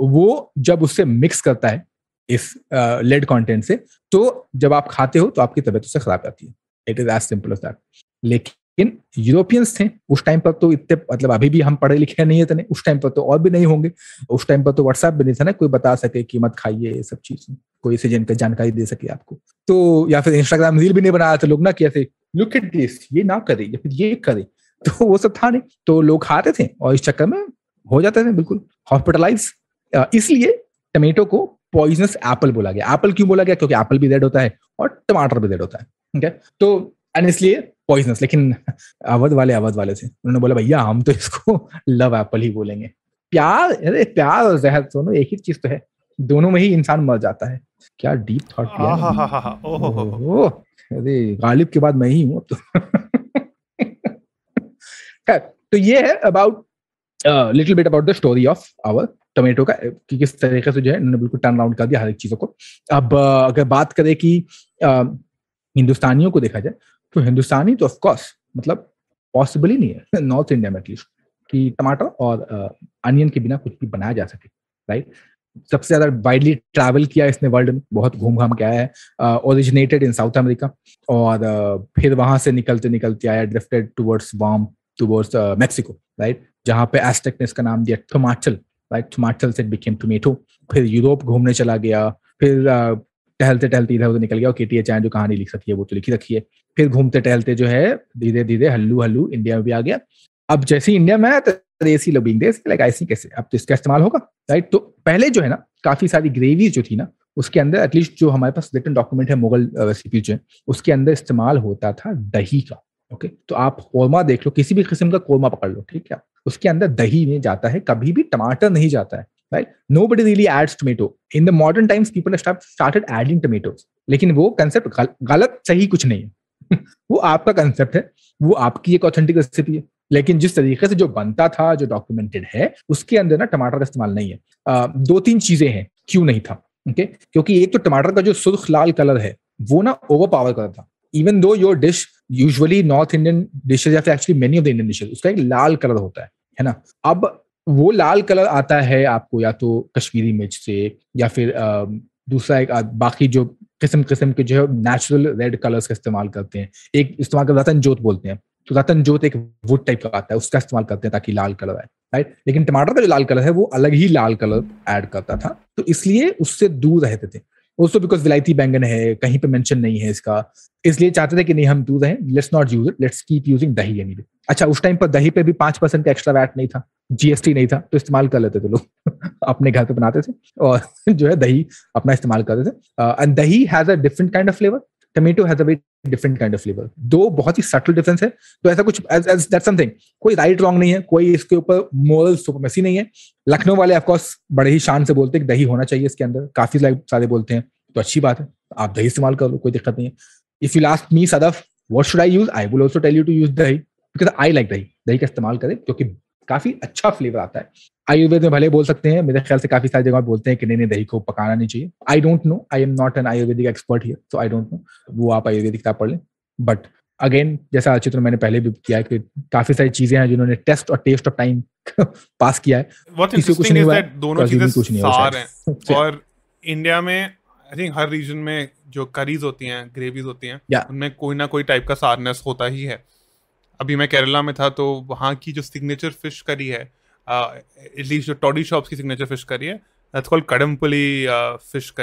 वो जब उससे मिक्स करता है इस लेड कंटेंट से, तो जब आप खाते हो तो आपकी तबीयत उससे खराब जाती है। It is as simple as that. लेकिन यूरोपियंस थे उस टाइम पर, तो इतने मतलब अभी भी हम पढ़े लिखे नहीं थे, उस टाइम पर तो और भी नहीं होंगे। उस टाइम पर तो व्हाट्सएप भी नहीं था ना, कोई बता सके कि मत खाइए ये सब चीज, कोई से जानकारी दे सके आपको। तो या फिर इंस्टाग्राम रील भी नहीं बना रहे थे लोग ना, कि ऐसे लुक एट दिस, ये ना करे या फिर ये करे, तो वो सब था नहीं। तो लोग खाते थे और इस चक्कर में हो जाते थे बिल्कुल हॉस्पिटलाइज। इसलिए टमेटो को पॉइजनस एप्पल बोला गया। एप्पल क्यों बोला गया? क्योंकि एप्पल भी रेड होता है और टमाटर भी रेड होता है, ठीक है। तो एंड इसलिए पॉइजनस। लेकिन अवध वाले थे, उन्होंने बोला भैया हम तो इसको लव एप्पल ही बोलेंगे। प्यार, अरे प्यार और जहर दोनों एक ही चीज तो है, दोनों में ही इंसान मर जाता है। क्या डीप थॉट किया है। ओहो, अरे गालिब के बाद मैं ही हूँ तो। तो ये है about little bit about the story of our tomato का, कि किस तरीके से जो है इन्होंने बिल्कुल टर्न अराउंड कर दिया हर एक चीजों को। अब अगर बात करें कि हिंदुस्तानियों को देखा जाए, तो हिंदुस्तानी तो ऑफ कोर्स मतलब पॉसिबल ही नहीं है नॉर्थ इंडिया में एटलीस्ट, कि टमाटर और अनियन के बिना कुछ भी बनाया जा सके, राइट। सबसे ज्यादा वाइडली ट्रैवल किया इसने वर्ल्ड में, बहुत घूम घाम के आया है। ओरिजिनेटेड इन साउथ अमेरिका, और फिर वहां से निकलते निकलते आया, drifted towards towards Mexico, right, जहां पे एस्टेक ने इसका नाम दिया टमाचल, राइट, टमाचल से बिकेम टोमेटो। फिर यूरोप घूमने चला गया, फिर टहलते टहलते इधर उधर निकल गया, और केटी चाय जो कहानी लिख सकी है वो तो लिखी रखी है। फिर घूमते टहलते जो है धीरे धीरे हल्लू हल्लू इंडिया में भी आ गया। अब जैसे इंडिया में आया तो देसी लबिंग देश लाइक ऐसी कैसे, अब तो इसका इस्तेमाल होगा, राइट। तो पहले जो है ना काफी सारी ग्रेवीज जो थी ना, उसके अंदर एटलीस्ट जो हमारे पास रिटन डॉक्यूमेंट है मुगल रेसिपी जो है, उसके अंदर इस्तेमाल होता था दही का। ओके, तो आप कोरमा देख लो, किसी भी किस्म का कोरमा पकड़ लो, ठीक है, उसके अंदर दही नहीं जाता है, कभी भी टमाटर नहीं जाता है, right. Nobody really adds tomato. In the modern times, people have started adding tomatoes. लेकिन वो कंसेप्ट गलत सही कुछ नहीं है। वो आपका कंसेप्ट है, वो आपकी एक ऑथेंटिक रेसिपी है, लेकिन जिस तरीके से जो बनता था, जो डॉक्यूमेंटेड है, उसके अंदर ना टमाटर का इस्तेमाल नहीं है। दो तीन चीजें हैं क्यों नहीं था, ओके। क्योंकि एक तो टमाटर का जो सुर्ख लाल कलर है वो ना ओवर पावर कलर था। Even though your dish usually north Indian dishes या फिर actually many of the Indian dishes, उसका एक लाल कलर होता है ना। अब वो लाल कलर आता है आपको या तो कश्मीरी मिर्च से, या फिर दूसरा एक बाकी जो किस्म के जो है नेचुरल रेड कलर्स का इस्तेमाल करते हैं। एक इस्तेमाल करते रतन जोत बोलते हैं, तो रतन जोत एक वुड टाइप का आता है, उसका इस्तेमाल करते हैं ताकि लाल कलर आए, राइट। लेकिन टमाटर का जो लाल कलर है वो अलग ही लाल कलर ऐड करता था, तो इसलिए उससे दूर रहते थे। ऑल्सो बिकॉज विलायती बैंगन है, कहीं पे मेंशन नहीं है इसका, इसलिए चाहते थे कि नहीं हम दूर रहें, let's not use it, let's keep using दही एनीवे। अच्छा, उस टाइम पर दही पे भी 5% का एक्स्ट्रा वैट नहीं था, जीएसटी नहीं था, तो इस्तेमाल कर लेते थे लोग। अपने घर पे बनाते थे और जो है दही अपना इस्तेमाल करते थे। एंड दही has a different kind of flavour, tomato has a very different kind of flavour. दो बहुत ही सटल डिफरेंस है। तो ऐसा कुछ दैट्स समथिंग, कोई राइट रॉन्ग नहीं है, कोई इसके ऊपर मोरल सुपरमेसी नहीं है। लखनऊ वाले ऑफ कोर्स बड़े ही शान से बोलते हैं कि दही होना चाहिए इसके अंदर, काफी सारे बोलते हैं, तो अच्छी बात है, आप दही इस्तेमाल कर लो, कोई दिक्कत नहीं है। If you last me Sadaf what should I use, I will also tell you to use dahi, because I like dahi. दही का इस्तेमाल करें क्योंकि काफी अच्छा फ्लेवर आता है। आयुर्वेद में भले बोल सकते हैं, मेरे ख्याल से काफी सारी जगह बोलते हैं कि नहीं दही को पकाना नहीं चाहिए। आई don't no, I am not an Ayurvedic expert here, so I don't no, वो आप आयुर्वेदिक किताब पढ़ लें। बट अगेन जैसा चित्र मैंने पहले भी किया है कि काफी सारी चीजें हैं जिन्होंने टेस्ट और टेस्ट ऑफ टाइम पास किया है, किसी कुछ नहीं हुआ है, दोनों चीजें सार हैं। और इंडिया में आई थिंक हर रीजन में जो करीज होती हैं, ग्रेवीज होती हैं, उनमें कोई ना कोई टाइप का सारनेस होता ही है। अभी मैं केरला में था, तो वहाँ की जो सिग्नेचर फिश करी है, एटलीस्ट जो टॉडी शॉप्स की सिग्नेचर फिश करी है, that's called kudampuli fish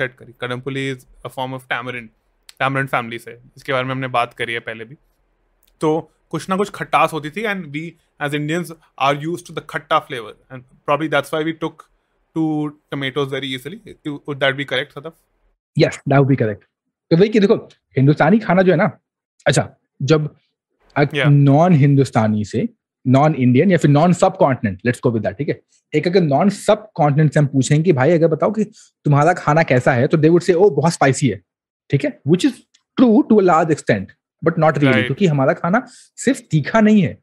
head curry. Kudampuli is a form of tamarind family से, इसके बारे में हमने बात करी है पहले भी। तो कुछ ना कुछ खट्टास होती थी, and we as Indians are used to the khatta flavour, and probably that's why we took to tomatoes very easily. Would that be correct, Sadaf? Yes, that would be correct. तो वही कि देखो हिंदुस्तानी खाना जो है ना, अच्छा, जब नॉन हिंदुस्तानी से नॉन इंडियन या फिर नॉन सब continent, let's go with that, ठीक है, एक अगर नॉन सब कॉन्टिनेंट से हम पूछेंगे कि भाई अगर बताओ कि तुम्हारा खाना कैसा है, तो दे वुड से ओ बहुत स्पाइसी है, ठीक है, which is true to a large extent but not really, क्योंकि हमारा खाना सिर्फ तीखा नहीं है,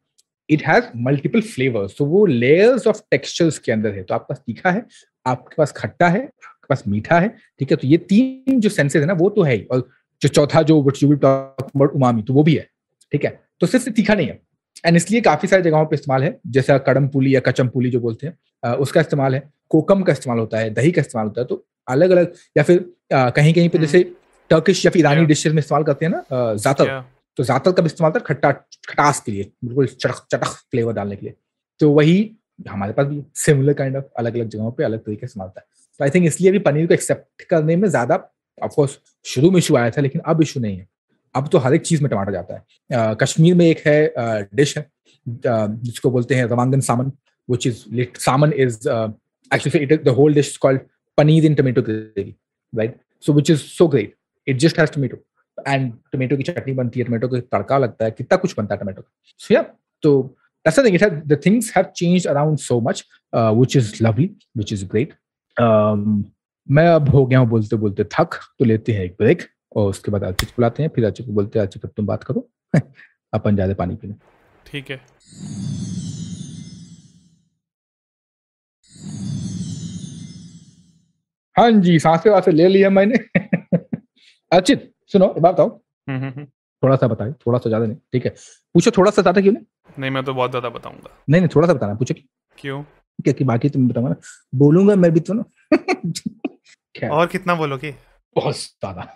इट हैज मल्टीपल फ्लेवर्स, तो वो लेयर्स ऑफ टेक्सचर्स के अंदर है। तो आपके पास तीखा है, आपके पास खट्टा है, आपके पास मीठा है, ठीक है, तो ये तीन जो सेंसेस है ना वो तो है ही, और जो चौथा जो उमामी, तो वो भी है, ठीक है, तो सिर्फ तीखा नहीं है। एंड इसलिए काफी सारी जगहों पे इस्तेमाल है, जैसा कडमपुली या कचमपुली जो बोलते हैं, उसका इस्तेमाल है, कोकम का इस्तेमाल होता है, दही का इस्तेमाल होता है, तो अलग अलग, या फिर कहीं कहीं पे जैसे टर्किश या फिर ईरानी डिशेज में इस्तेमाल करते हैं ना ज़ातर, तो ज्यादातर कब इस्तेमाल होता है? खटास के लिए, बिल्कुल चटक फ्लेवर डालने के लिए। तो वही हमारे पास भी सिमिलर काइंड ऑफ अलग अलग जगहों पे अलग तरीके से इस्तेमाल होता है। तो आई थिंक इसलिए भी पनीर को एक्सेप्ट करने में ज्यादा, ऑफकोर्स शुरू में इशू आया था, लेकिन अब इशू नहीं है। अब तो हर एक चीज में टमाटर जाता है। कश्मीर में एक है डिश है जिसको बोलते हैं रवांगन सामन, which is salmon is actually the whole dish is called paneer in tomato gravy, right? So which is so great. It just has tomato and tomato की चटनी बनती है, टोमेटो का तड़का लगता है, कितना कुछ बनता है टोमेटो का. So yeah, so that's the thing. The things have changed around so much, which is lovely, which is great. मैं अब हो गया हूँ बोलते बोलते थक, तो लेते हैं एक ब्रेक और उसके बाद अर्चित बुलाते हैं, फिर अर्चित को बोलते हैं अर्चित अब तुम बात करो अपन ज्यादा पानी पीने. ठीक है. हाँ जी, सांसें वासे ले लिया मैंने. अर्चित सुनो, बात बताओ. थोड़ा सा बताइए, थोड़ा सा ज्यादा नहीं, ठीक है. पूछो थोड़ा सा, ज्यादा क्यों नहीं? नहीं, मैं तो बहुत ज्यादा बताऊंगा. नहीं नहीं, थोड़ा सा बताना. पूछो क्यों? क्योंकि बाकी तुम बताऊंगा ना, बोलूंगा मैं भी तो ना. और कितना बोलोगे? बहुत ज्यादा.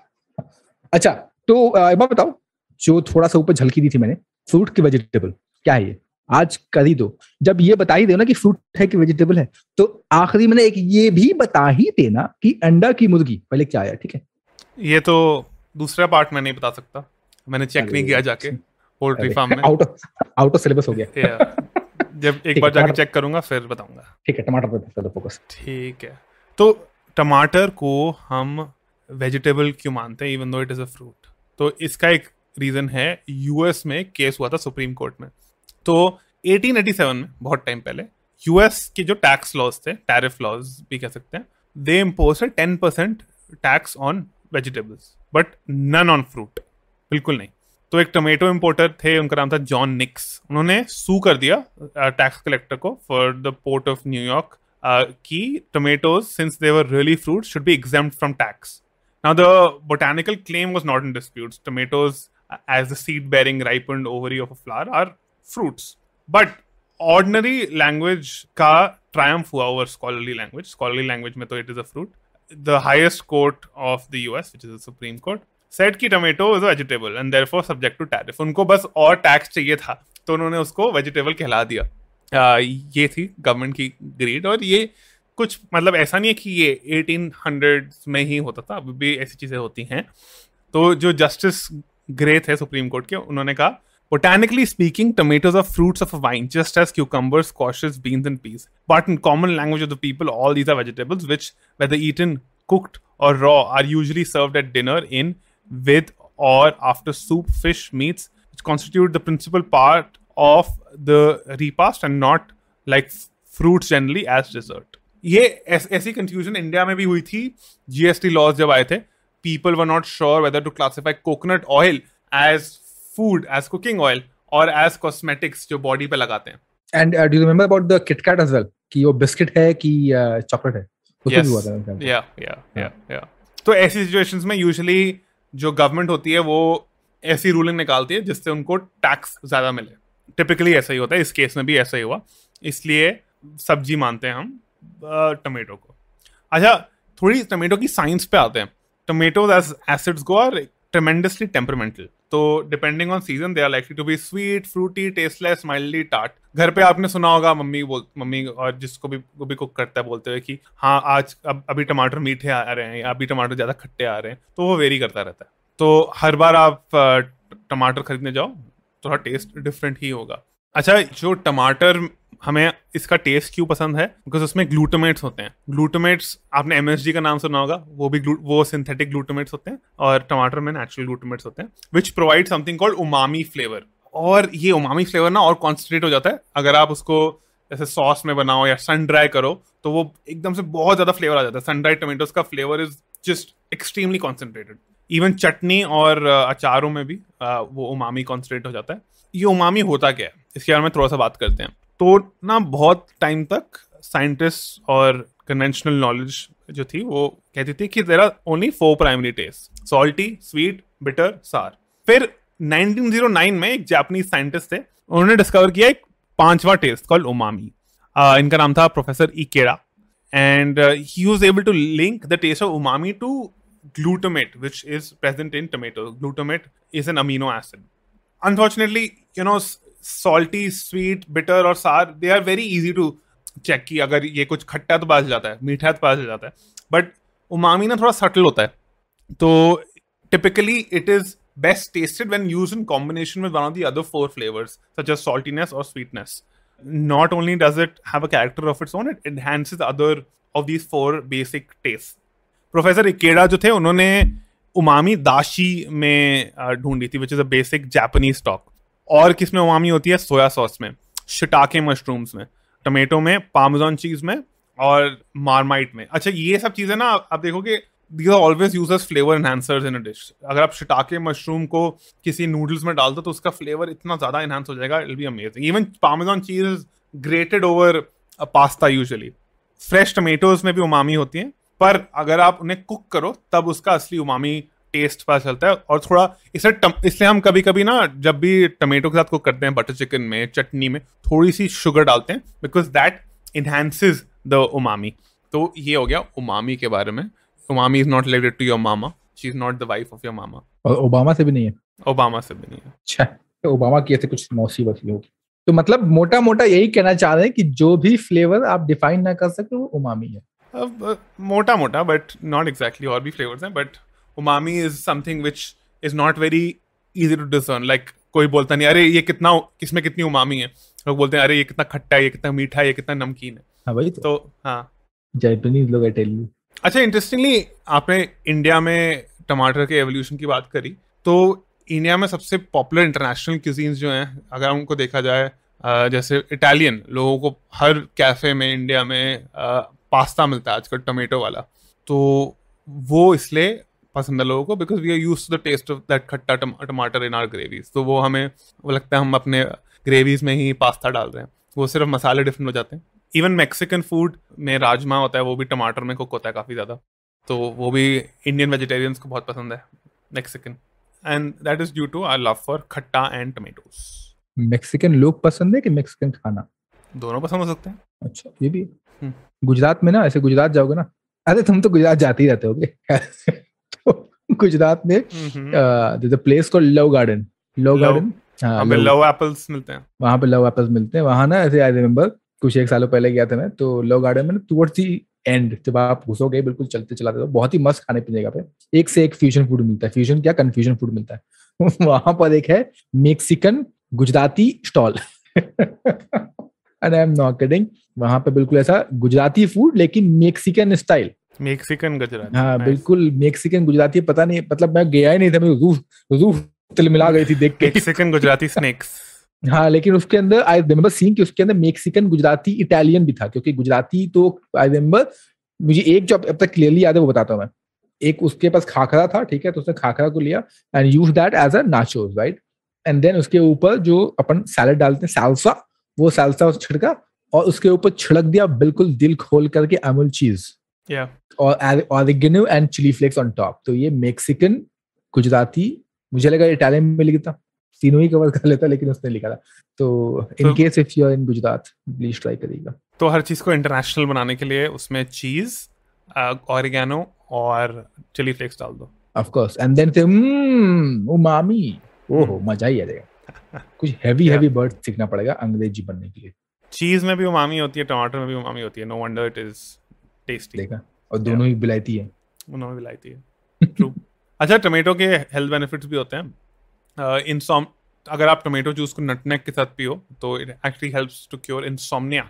अच्छा तो एक बात बताओ, जो थोड़ा सा ऊपर झलकी दी थी मैंने, फ्रूट की वेजिटेबल क्या है ये? आज कर ही दो. जब ये बता ही दो ना कि फ्रूट है कि वेजिटेबल है, तो आखिरी में एक ये भी बता ही देना कि अंडा की मुर्गी पहले क्या है. ठीक है, ये तो दूसरा पार्ट मैं नहीं बता सकता, मैंने चेक नहीं किया जाके पोल्ट्री फार्म में. आउट ऑफ सिलेबस हो गया. जब एक बार जाके चेक करूंगा फिर बताऊंगा. ठीक है, टमाटर पे फोकस. ठीक है. तो टमाटर को हम वेजिटेबल क्यों मानते हैं even though it is a fruit? तो इसका एक रीजन है, यूएस में केस हुआ था सुप्रीम कोर्ट में. तो 1887 में, बहुत टाइम पहले, यूएस के जो टैक्स लॉज थे, टैरिफ लॉज भी कह सकते हैं, they impose 10% tax on vegetables but none on fruit. बिल्कुल नहीं. तो एक टोमेटो इंपोर्टर थे, उनका नाम था जॉन निक्स. उन्होंने सू कर दिया टैक्स कलेक्टर को for the port of New York कि tomatoes since they were really fruit should be exempt from tax. Now, the botanical claim was not in dispute. Tomatoes, as the seed-bearing ripened ovary of a flower, are fruits. But ordinary language का triumph हुआ over scholarly language. Scholarly language में तो it is a fruit. The highest court of the US, which is the Supreme Court, said कि tomato is a vegetable and therefore subject to tariff. उनको बस और tax चाहिए था, तो उन्होंने उसको वेजिटेबल कहला दिया. ये थी गवर्नमेंट की ग्रीड. और ये कुछ मतलब ऐसा नहीं है कि ये 1800s में ही होता था, अभी भी ऐसी चीजें होती हैं. तो जो जस्टिस ग्रे थे सुप्रीम कोर्ट के, उन्होंने कहा botanically speaking tomatoes are fruits of a vine just as cucumbers, squashes, beans and peas, but in common language of the people all these are vegetables which whether eaten cooked or raw are usually served at dinner in, with or after soup, fish, meats which constitute the principal part of the repast and not like fruits generally as dessert. ये ऐसी confusion India में भी हुई थी GST laws जब आए थे. People were not sure whether to classify coconut oil as food, as cooking oil और एज कॉस्मेटिक्स जो बॉडी पे लगाते हैं. And do you remember about the KitKat as well, कि वो बिस्किट है कि चॉकलेट है? उसमें भी हुआ था. या तो ऐसी सिचुएशंस में यूजुअली जो गवर्नमेंट होती है वो ऐसी रूलिंग निकालती है जिससे उनको टैक्स ज्यादा मिले. टिपिकली ऐसा ही होता है, इस केस में भी ऐसा ही हुआ, इसलिए सब्जी मानते हैं हम टोमेटो को. अच्छा, थोड़ी टोमेटो की साइंस पे आते हैं. Tomatoes as acids go are tremendously temperamental. तो depending on season they are likely to be sweet, fruity, tasteless, mildly tart. घर पे आपने सुना होगा मम्मी और जिसको भी कुक करता है बोलते हुए कि हाँ आज अभी टमाटर मीठे आ रहे हैं या अभी टमाटर ज्यादा खट्टे आ रहे हैं. तो वो वेरी करता रहता है. तो हर बार आप टमाटर खरीदने जाओ थोड़ा टेस्ट डिफरेंट ही होगा. अच्छा, जो टमाटर हमें इसका टेस्ट क्यों पसंद है? बिकॉज उसमें ग्लूटामेट्स होते हैं. ग्लूटामेट्स, आपने एमएसजी का नाम सुना होगा, वो सिंथेटिक ग्लूटामेट्स होते हैं और टमाटर में नेचुरल ग्लूटामेट्स होते हैं which provide something called umami flavour. और ये उमामी फ्लेवर ना और कॉन्सेंट्रेट हो जाता है अगर आप उसको जैसे सॉस में बनाओ या सन ड्राई करो, तो वो एकदम से बहुत ज्यादा फ्लेवर आ जाता है. सन ड्राइड टोमेटोज का flavour is just extremely concentrated. Even chutney और अचारों में भी वो उमामी कॉन्सेंट्रेट हो जाता है. ये उमामी होता क्या है, इसके बारे में थोड़ा सा बात करते हैं. तो ना बहुत टाइम तक साइंटिस्ट और कन्वेंशनल नॉलेज जो थी वो कहती थी कि there are only 4 primary taste, salty, sweet, bitter, sour. फिर 1909 में एक जापानीज साइंटिस्ट थे, उन्होंने डिस्कवर किया एक 5वां टेस्ट कॉल्ड उमामी. इनका नाम था professor Ikeda and he was able to link the taste of umami to glutamate which is present in tomatoes. Glutamate is an amino acid. Unfortunately you know salty, sweet, bitter और sour, they are very easy to check की अगर ये कुछ खट्टा तो पता चल जाता है, मीठा तो पता चल जाता है, बट उमामी ना थोड़ा सटल होता है. तो typically it is best tested when used in combination with one of the other 4 flavors such as saltiness or sweetness. Not only does it have a character of its own, it enhances the other of these 4 basic tastes. Professor Ikeda जो थे उन्होंने umami दाशी में ढूंढी थी, which is a basic Japanese stock. और किस में umami होती है? सोया सॉस में, शिटाके मशरूम्स में, टमेटो में, पार्मेजान चीज में और मार्माइट में. अच्छा, ये सब चीजें ना आप देखोगे these are always used as flavor enhancers in a dish. अगर आप शिटाके मशरूम को किसी नूडल्स में डाल दो तो उसका फ्लेवर इतना ज्यादा एनहांस हो जाएगा, it'll be amazing. Even parmesan चीज is grated over a pasta usually. Fresh tomatoes में भी उमामी होती है, पर अगर आप उन्हें कुक करो तब उसका असली उमामी टेस्ट पता चलता है. और थोड़ा इसलिए हम कभी कभी ना जब भी टमेटो के साथ कुक करते हैं बटर चिकन में, चटनी में, थोड़ी सी शुगर डालते हैं because that enhances the umami. तो ये हो गया उमामी के बारे में. Umami is not related to your mama, she is not the wife of your mama. और ओबामा से भी नहीं है? ओबामा से भी नहीं है. अच्छा, तो ओबामा की ऐसे कुछ मौसी वसी होगी. तो मतलब मोटा मोटा यही कहना चाह रहे हैं कि जो भी फ्लेवर आप डिफाइन ना कर सके वो उमामी है. मोटा मोटा, बट नॉट एग्जैक्टली. और भी फ्लेवर्स हैं, but umami is something which is not very easy to discern. Like कोई बोलता नहीं अरे ये कितना, किसमें कितनी उमामी है. लोग बोलते हैं अरे ये कितना खट्टा है, ये कितना मीठा है, ये कितना नमकीन है. हाँ भाई, तो हाँ, जापानीज लोग टेल यू. अच्छा, इंटरेस्टिंगली आपने इंडिया में टमाटर के एवोल्यूशन की बात करी, तो इंडिया में सबसे पॉपुलर इंटरनेशनल क्यूजीन्स जो हैं अगर उनको देखा जाए, जैसे इटालियन लोगों को हर कैफे में इंडिया में पास्ता मिलता है आजकल टमेटो वाला. तो वो इसलिए पसंद है लोगों को because we are used to the taste of that khatta tamatar in our gravies. तो वो हमें वो लगता है हम अपने ग्रेवीज में ही पास्ता डाल रहे हैं, वो सिर्फ मसाले डिफरेंट हो जाते हैं. इवन मैक्सिकन फूड में राजमा होता है, वो भी टमाटर में कुक होता है काफ़ी ज़्यादा. तो वो भी इंडियन वेजिटेरियंस को बहुत पसंद है, Mexican. And that is due to our love for khatta and tomatoes. Mexican लोग पसंद है कि मैक्सिकन खाना? दोनों पसंद हो सकते हैं. अच्छा, ये भी. गुजरात में ना, ऐसे गुजरात जाओगे ना, अरे तुम तो गुजरात जाते ही रहते होगे. तो गुजरात में there's a place called love garden. Love garden, हाँ, लव एप्पल्स मिलते हैं वहाँ पे. लव एप्पल्स मिलते हैं वहाँ ना. ऐसे आई रिमेम्बर कुछ 1 सालों पहले गया था मैं, तो लव गार्डन में टुवर्ड्स दी एंड जब आप घुसोगे बिल्कुल चलते चलाते, तो बहुत ही मस्त खाने पीने का पे एक से एक फ्यूजन फूड मिलता है. फ्यूजन क्या, कंफ्यूजन फूड मिलता है. वहां पर एक है Mexican Gujarati stall. And I am not kidding, वहां पे बिल्कुल ऐसा गुजराती फूड लेकिन मैक्सिकन स्टाइल. मैक्सिकन गुजराती, हाँ बिल्कुल मैक्सिकन गुजराती. पता नहीं, मतलब मैं गया ही नहीं था, मैं रूह तिलमिला गई थी देख के. Mexican Gujarati snacks. हाँ, लेकिन उसके अंदर आई रिमेम्बर सीन कि उसके अंदर मैक्सिकन गुजराती इटालियन भी था, क्योंकि गुजराती तो आई रिमेम्बर, मुझे एक जो अब तक क्लियरली याद है वो बताता हूँ मैं. एक उसके पास खाखरा था, ठीक है, तो उसने खाखरा को लिया and use that as a nachos, right. And then उसके ऊपर जो अपन सैलड डालते हैं सैल्सा, वो सैल्सा छिड़का और उसके ऊपर छिड़क दिया बिल्कुल दिल खोल करके अमूल चीज और oregano and chilli flakes on top. तो ये मैक्सिकन गुजराती, मुझे लगा इटालियन में लिखा था, तीनों ही कवर कर लेता, लेकिन उसने लिखा था. तो in case if you are in Gujarat please try करिएगा. तो हर चीज को इंटरनेशनल बनाने के लिए उसमें चीज, ऑरिगेनो और चिली फ्लेक्स डाल दो. Of course. एंड देन से उमामी. ओहो, मजा ही आ जाएगा. कुछ हैवी वर्ड सीखना पड़ेगा अंग्रेजी बनने के लिए. चीज में भी उमामी होती है, टमाटर में भी उमामी होती है. No wonder it is tasty. देखा, और दोनों ही विलायती है. दोनों विलायती है. ट्रू. अच्छा, टमेटो के हेल्थ बेनिफिट्स भी होते हैं. अगर आप टमेटो जूस को नटमेग के साथ पियो तो it actually helps to cure insomnia.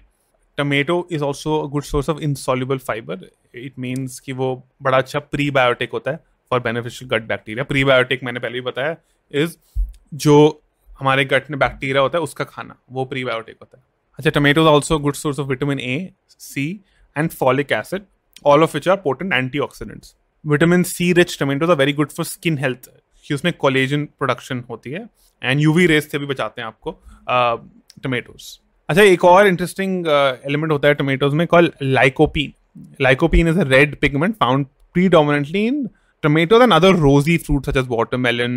Tomato is also a good source of insoluble fibre. It means कि वो बड़ा अच्छा प्रीबायोटिक होता है for beneficial gut bacteria. Prebiotic मैंने पहले भी बताया इज जो हमारे गट में बैक्टीरिया होता है उसका खाना, वो प्रीबायोटिक होता है. अच्छा, tomato is also good source of vitamin A, C and folic acid, all of which are potent antioxidants. Vitamin C rich tomatoes are very good for skin health. उसमें कोलेजन प्रोडक्शन होती है and UV rays से भी बचाते हैं आपको tomatoes. अच्छा, एक और इंटरेस्टिंग एलिमेंट होता है टमेटोज में called lycopene. Lycopene is a red pigment found predominantly in tomatoes and other rosy fruits such as watermelon,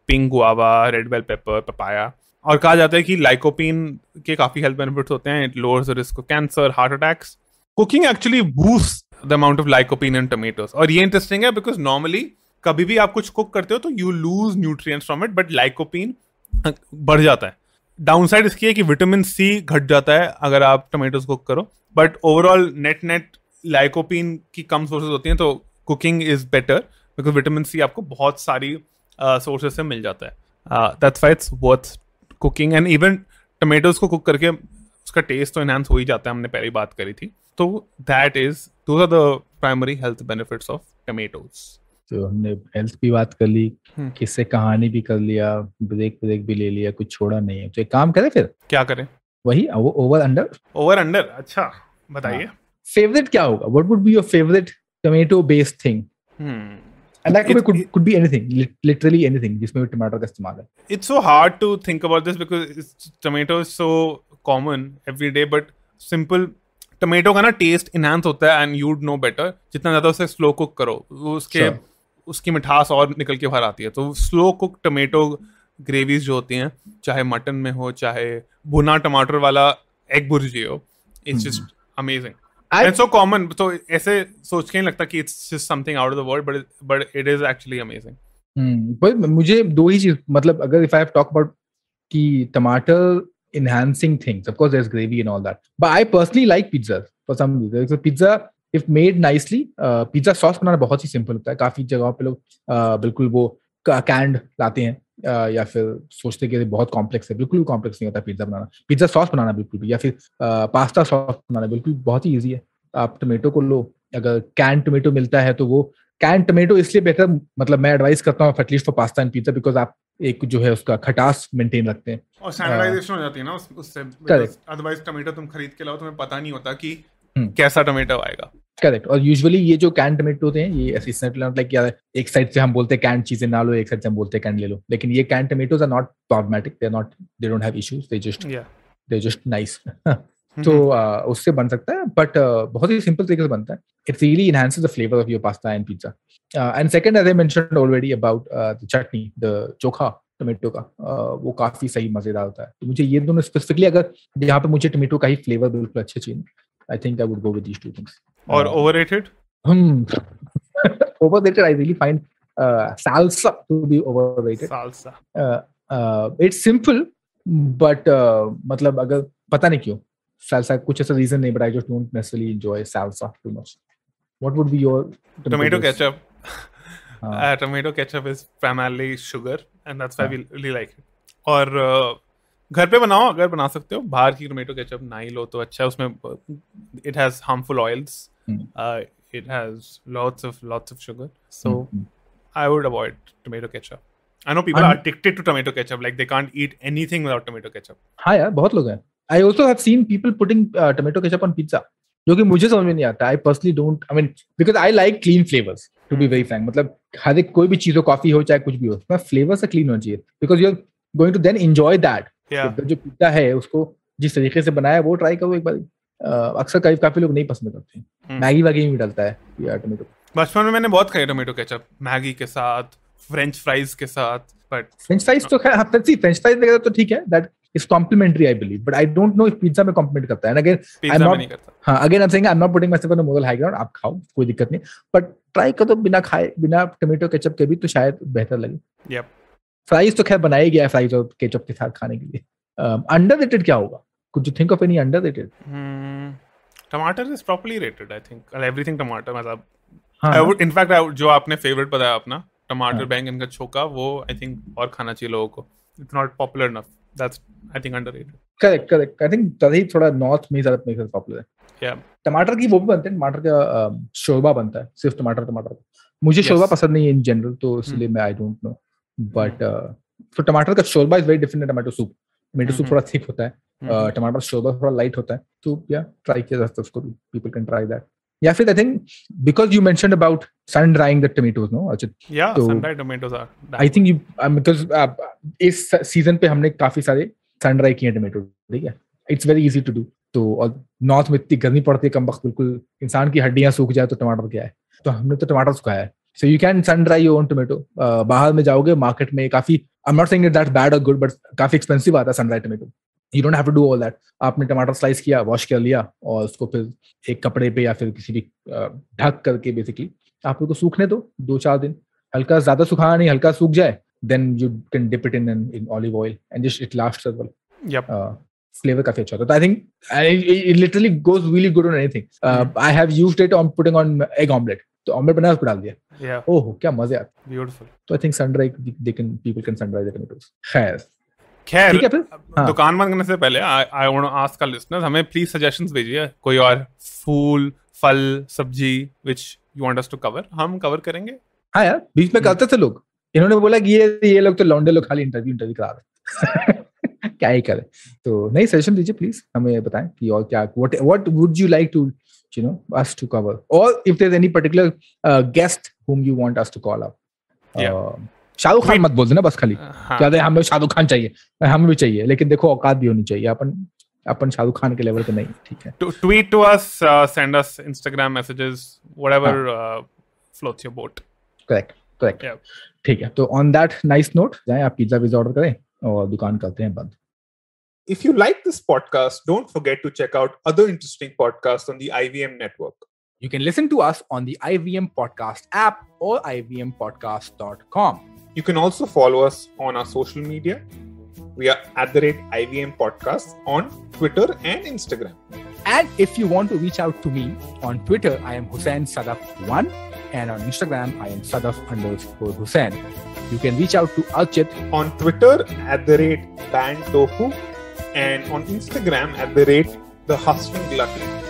pink guava, red bell pepper, papaya. और कहा जाता है कि लाइकोपीन के काफी हेल्थ बेनिफिट्स होते हैं. It lowers the risk of cancer, heart attacks. Cooking actually boost the amount of lycopene in tomatoes. और ये इंटरेस्टिंग है बिकॉज नॉर्मली कभी भी आप कुछ कुक करते हो तो you lose nutrients from it, but lycopene बढ़ जाता है। डाउनसाइड इसकी है कि विटामिन सी घट जाता है अगर आप टमाटोज कुक करो, बट ओवरऑल नेट लाइकोपीन की कम सोर्सेज होती हैं, तो cooking is better because vitamin C आपको बहुत सारी सोर्सेज से मिल जाता है। That's why it's worth cooking, and even tomatoes को कुक करके उसका टेस्ट तो एनहांस हो ही जाता है, हमने पहले ही बात करी थी। तो that is those are the primary health benefits of tomatoes. तो हमने हेल्थ की बात कर ली, किससे कहानी भी कर लिया, ब्रेक भी ले लिया, कुछ छोड़ा नहीं है। तो एक काम करें फिर, क्या करें? वही ओवर अंडर। अच्छा बताइए। फेवरेट क्या होगा? What would be your favourite tomato based thing? And that could be anything, literally anything जिसमें टमाटर का इस्तेमाल है. It's so hard to think about this because tomato is so common every day, but simple tomato का ना test enhance होता है and you'd no better. जितना ज्यादा उसे स्लो कुक करो वो उसकी मिठास और निकल के बाहर आती है। तो स्लो कुक टमाटो ग्रेवीज जो होती हैं, चाहे मटन में हो चाहे भुना टमाटर वाला एग बुर्जी हो, it's just amazing and so common. तो ऐसे सोच के नहीं लगता कि it's just something out of the world, but it is actually amazing. मुझे दो ही चीज, मतलब अगर if I have talk about कि टमाटर enhancing things, of course there's gravy and all that, but I personally like pizzas for some reason. So pizza if made nicely, pizza sauce बनाना बहुत ही simple होता है। काफी जगहों पे लोग बिल्कुल वो कैंड लाते हैं या फिर सोचते कि बहुत कॉम्प्लेक्स है। बिल्कुल कॉम्प्लेक्स नहीं होता पिज्जा बनाना। पिज्जा सॉस बनाना बिल्कुल भी, या फिर पास्ता सॉस बनाना बिल्कुल बहुत ही ईजी है। आप टोमेटो को लो, अगर कैन टोमेटो मिलता है तो वो कैन टोमेटो इसलिए बेहतर, मतलब मैं एडवाइस करता हूँ at least for pasta and pizza, because आप एक जो है उसका खटास मेंटेन रखते हैं और सैनिटाइजेशन हो जाती है ना उससे। अदरवाइज टोमेटो तुम खरीद के लाओ, तुम्हें पता नहीं होता कि कैसा टोमेटो आएगा। करेक्ट। और यूजुअली ये जो कैन टोमेटो होते हैं ये असिस्टेंट लाइक यार, एक साइड से हम बोलते हैं कैन चीजें ना लो, एक साइड से हम बोलते हैं कैन ले लो, लेकिन ये can tomatoes are not problematic, they don't have issues, they just nice. तो उससे बन सकता है, बट बहुत ही सिंपल तरीके से बनता है। It really enhances the flavour of your pasta and pizza. And second, as I mentioned already about the chutney, the chokha tomato का, वो काफी सही मजेदार होता है। तो मुझे ये दोनों स्पेसिफिकली, अगर यहाँ पे मुझे टोमेटो का ही फ्लेवर बिल्कुल अच्छे चाहिए, I think I would go with these two things. और overrated? Overrated, I really find salsa to be overrated. It's simple, but मतलब अगर पता नहीं क्यों salsa, कुछ ऐसा reason नहीं, but I just don't necessarily enjoy salsa too much. What would be your tomato ketchup? Tomato ketchup is primarily sugar, and that's why we really like it. और घर पे बनाओ अगर बना सकते हो। बाहर की टोमेटो केचप ना ही लो तो अच्छा है। उसमें it has harmful oils. It has lots of sugar, so I would avoid tomato ketchup. I know people are addicted to tomato ketchup, like they can't eat anything without tomato ketchup. हाँ यार, बहुत लोग हैं। I also have seen people putting tomato ketchup on pizza, जो कि मुझे समझ में नहीं आता। I personally don't, I mean, because I like clean flavors, to be very frank. मतलब हर एक कोई भी चीज हो, कॉफी हो चाहे कुछ भी हो, उसमें फ्लेवर से क्लीन होना चाहिए, because you're going to then enjoy that. जो पिज्जा है उसको जिस तरीके से बनाया वो ट्राई करो एक बार। अक्सर काफी लोग नहीं पसंद करते हैं। मैगी वागी में डालता है यार टोमेटो। बचपन में मैंने बहुत खाया टोमेटो केचप, मैगी के साथ, फ्रेंच फ्राइज के साथ। बट फ्रेंच फ्राइज तो खैर फ्रेंच फ्राइज वगैरह तो ठीक है, that is complimentary I believe, but I don't know if pizza में कॉम्प्लीमेंट करता है। And again I am not, हां again I am saying I am not putting myself on a moral high ground. आप खाओ, कोई दिक्कत नहीं, but try करो बिना टोमेटो केचप के भी, तो शायद बेहतर लगे। यप। फ्राइज तो खैर बनाया गया है फ्राइज और केचप के साथ खाने के लिए। अंडररेटेड क्या होगा? Could you think of any underrated? Tamatar is properly rated, I think. Everything tamatar, मतलब आई वुड इनफैक्ट जो आपने फेवरेट बताया अपना टमाटर बैंगन का छोका, वो आई थिंक और खाना चाहिए लोगों को। It's not popular enough, that's I think underrated. Correct. I think तभी थोड़ा नॉर्थ में ज्यादा मेरे पॉपुलर है। या टमाटर की वो भी बनते हैं, टमाटर का शोरबा बनता है, सिर्फ टमाटर। मुझे शोरबा पसंद नहीं है इन जनरल, तो इसलिए मैं आई डोंट नो, बट तो टमाटर का शोरबा is very different tomato soup. Tomato soup थोड़ा थिक होता है, टमाटर शोरबा थोड़ा लाइट होता है। तो या ट्राई किया जा सकता है उसको, पीपल कैन ट्राई दैट। या फिर I think because you mentioned about sun drying the tomatoes, no Achit? या sun dried tomatoes are, I think you, because इस सीजन पे हमने काफी सारे सन ड्राई किए टोमेटो, ठीक है? It's very easy to do. तो और नॉर्थ में इतनी गर्मी पड़ती है कम वक्त, बिल्कुल इंसान की हड्डियां सूख जाए तो टमाटर क्या है, तो हमने तो टमाटर सुखाया है। So you can sun dry your own tomato. बाहर में जाओगे मार्केट में काफी, I'm not saying that that's bad or good, but काफी एक्सपेंसिव आता है sun dry tomato. You don't have to do all that. आपने टमाटर स्लाइस किया, वॉश कर लिया, और उसको फिर एक कपड़े पे या फिर किसी भी ढक करके बेसिकली आप उसको सूखने दो 2-4 दिन। हल्का ज्यादा सुखाना नहीं, हल्का सूख जाए then you can dip it in olive oil and just it lasts as well. Yep. Flavor काफी अच्छा होता है. I think it literally goes really good on anything. I have used it on putting on egg omelette. तो omelette बनाया उसको डाल दिया. Yeah. ओह क्या मजे आते. Beautiful. तो I think sun-dry people can sun-dry their tomatoes. खैर ठीक है फिर. दुकान बंद करने से पहले I want to ask our listeners, हमें please suggestions भेजिए. कोई और फूल, फल, सब्जी which you want us to cover, हम cover करेंगे. हाँ यार, बीच में करते थे लोग. इन्होंने बोला कि ये लोग तो लौंडे लोग खाली इंटरव्यू करा रहे. क्या ही करें. तो नई सजेशन दीजिए प्लीज, हमें बताएं कि और क्या, what would you like to us to cover, or if there's any particular guest whom you want us to call up. Shahrukh Khan मत बोल देना बस खाली. क्या हमें शाहरुख खान चाहिए, हमें भी चाहिए, लेकिन देखो औकात भी होनी चाहिए. अपन शाहरुख खान के लेवल पे नहीं. ठीक है. Tweet to us, send us Instagram messages, whatever floats your boat. Correct. Yeah. ठीक है. तो on that nice note, जाएं आप पिज्जा ऑर्डर करें और दुकान करते हैं बंद. If you like this podcast, don't forget to check out other interesting podcasts on the IVM network. You can listen to us on the IVM Podcast app or ivmpodcast.com. You can also follow us on our social media. We are @IVM Podcast on Twitter and Instagram. And if you want to reach out to me on Twitter, I am Hussain Sadaf1, and on Instagram, I am Sadaf_Hussain. You can reach out to Archit on Twitter @BanTofu and on Instagram @The Hustling Glutton.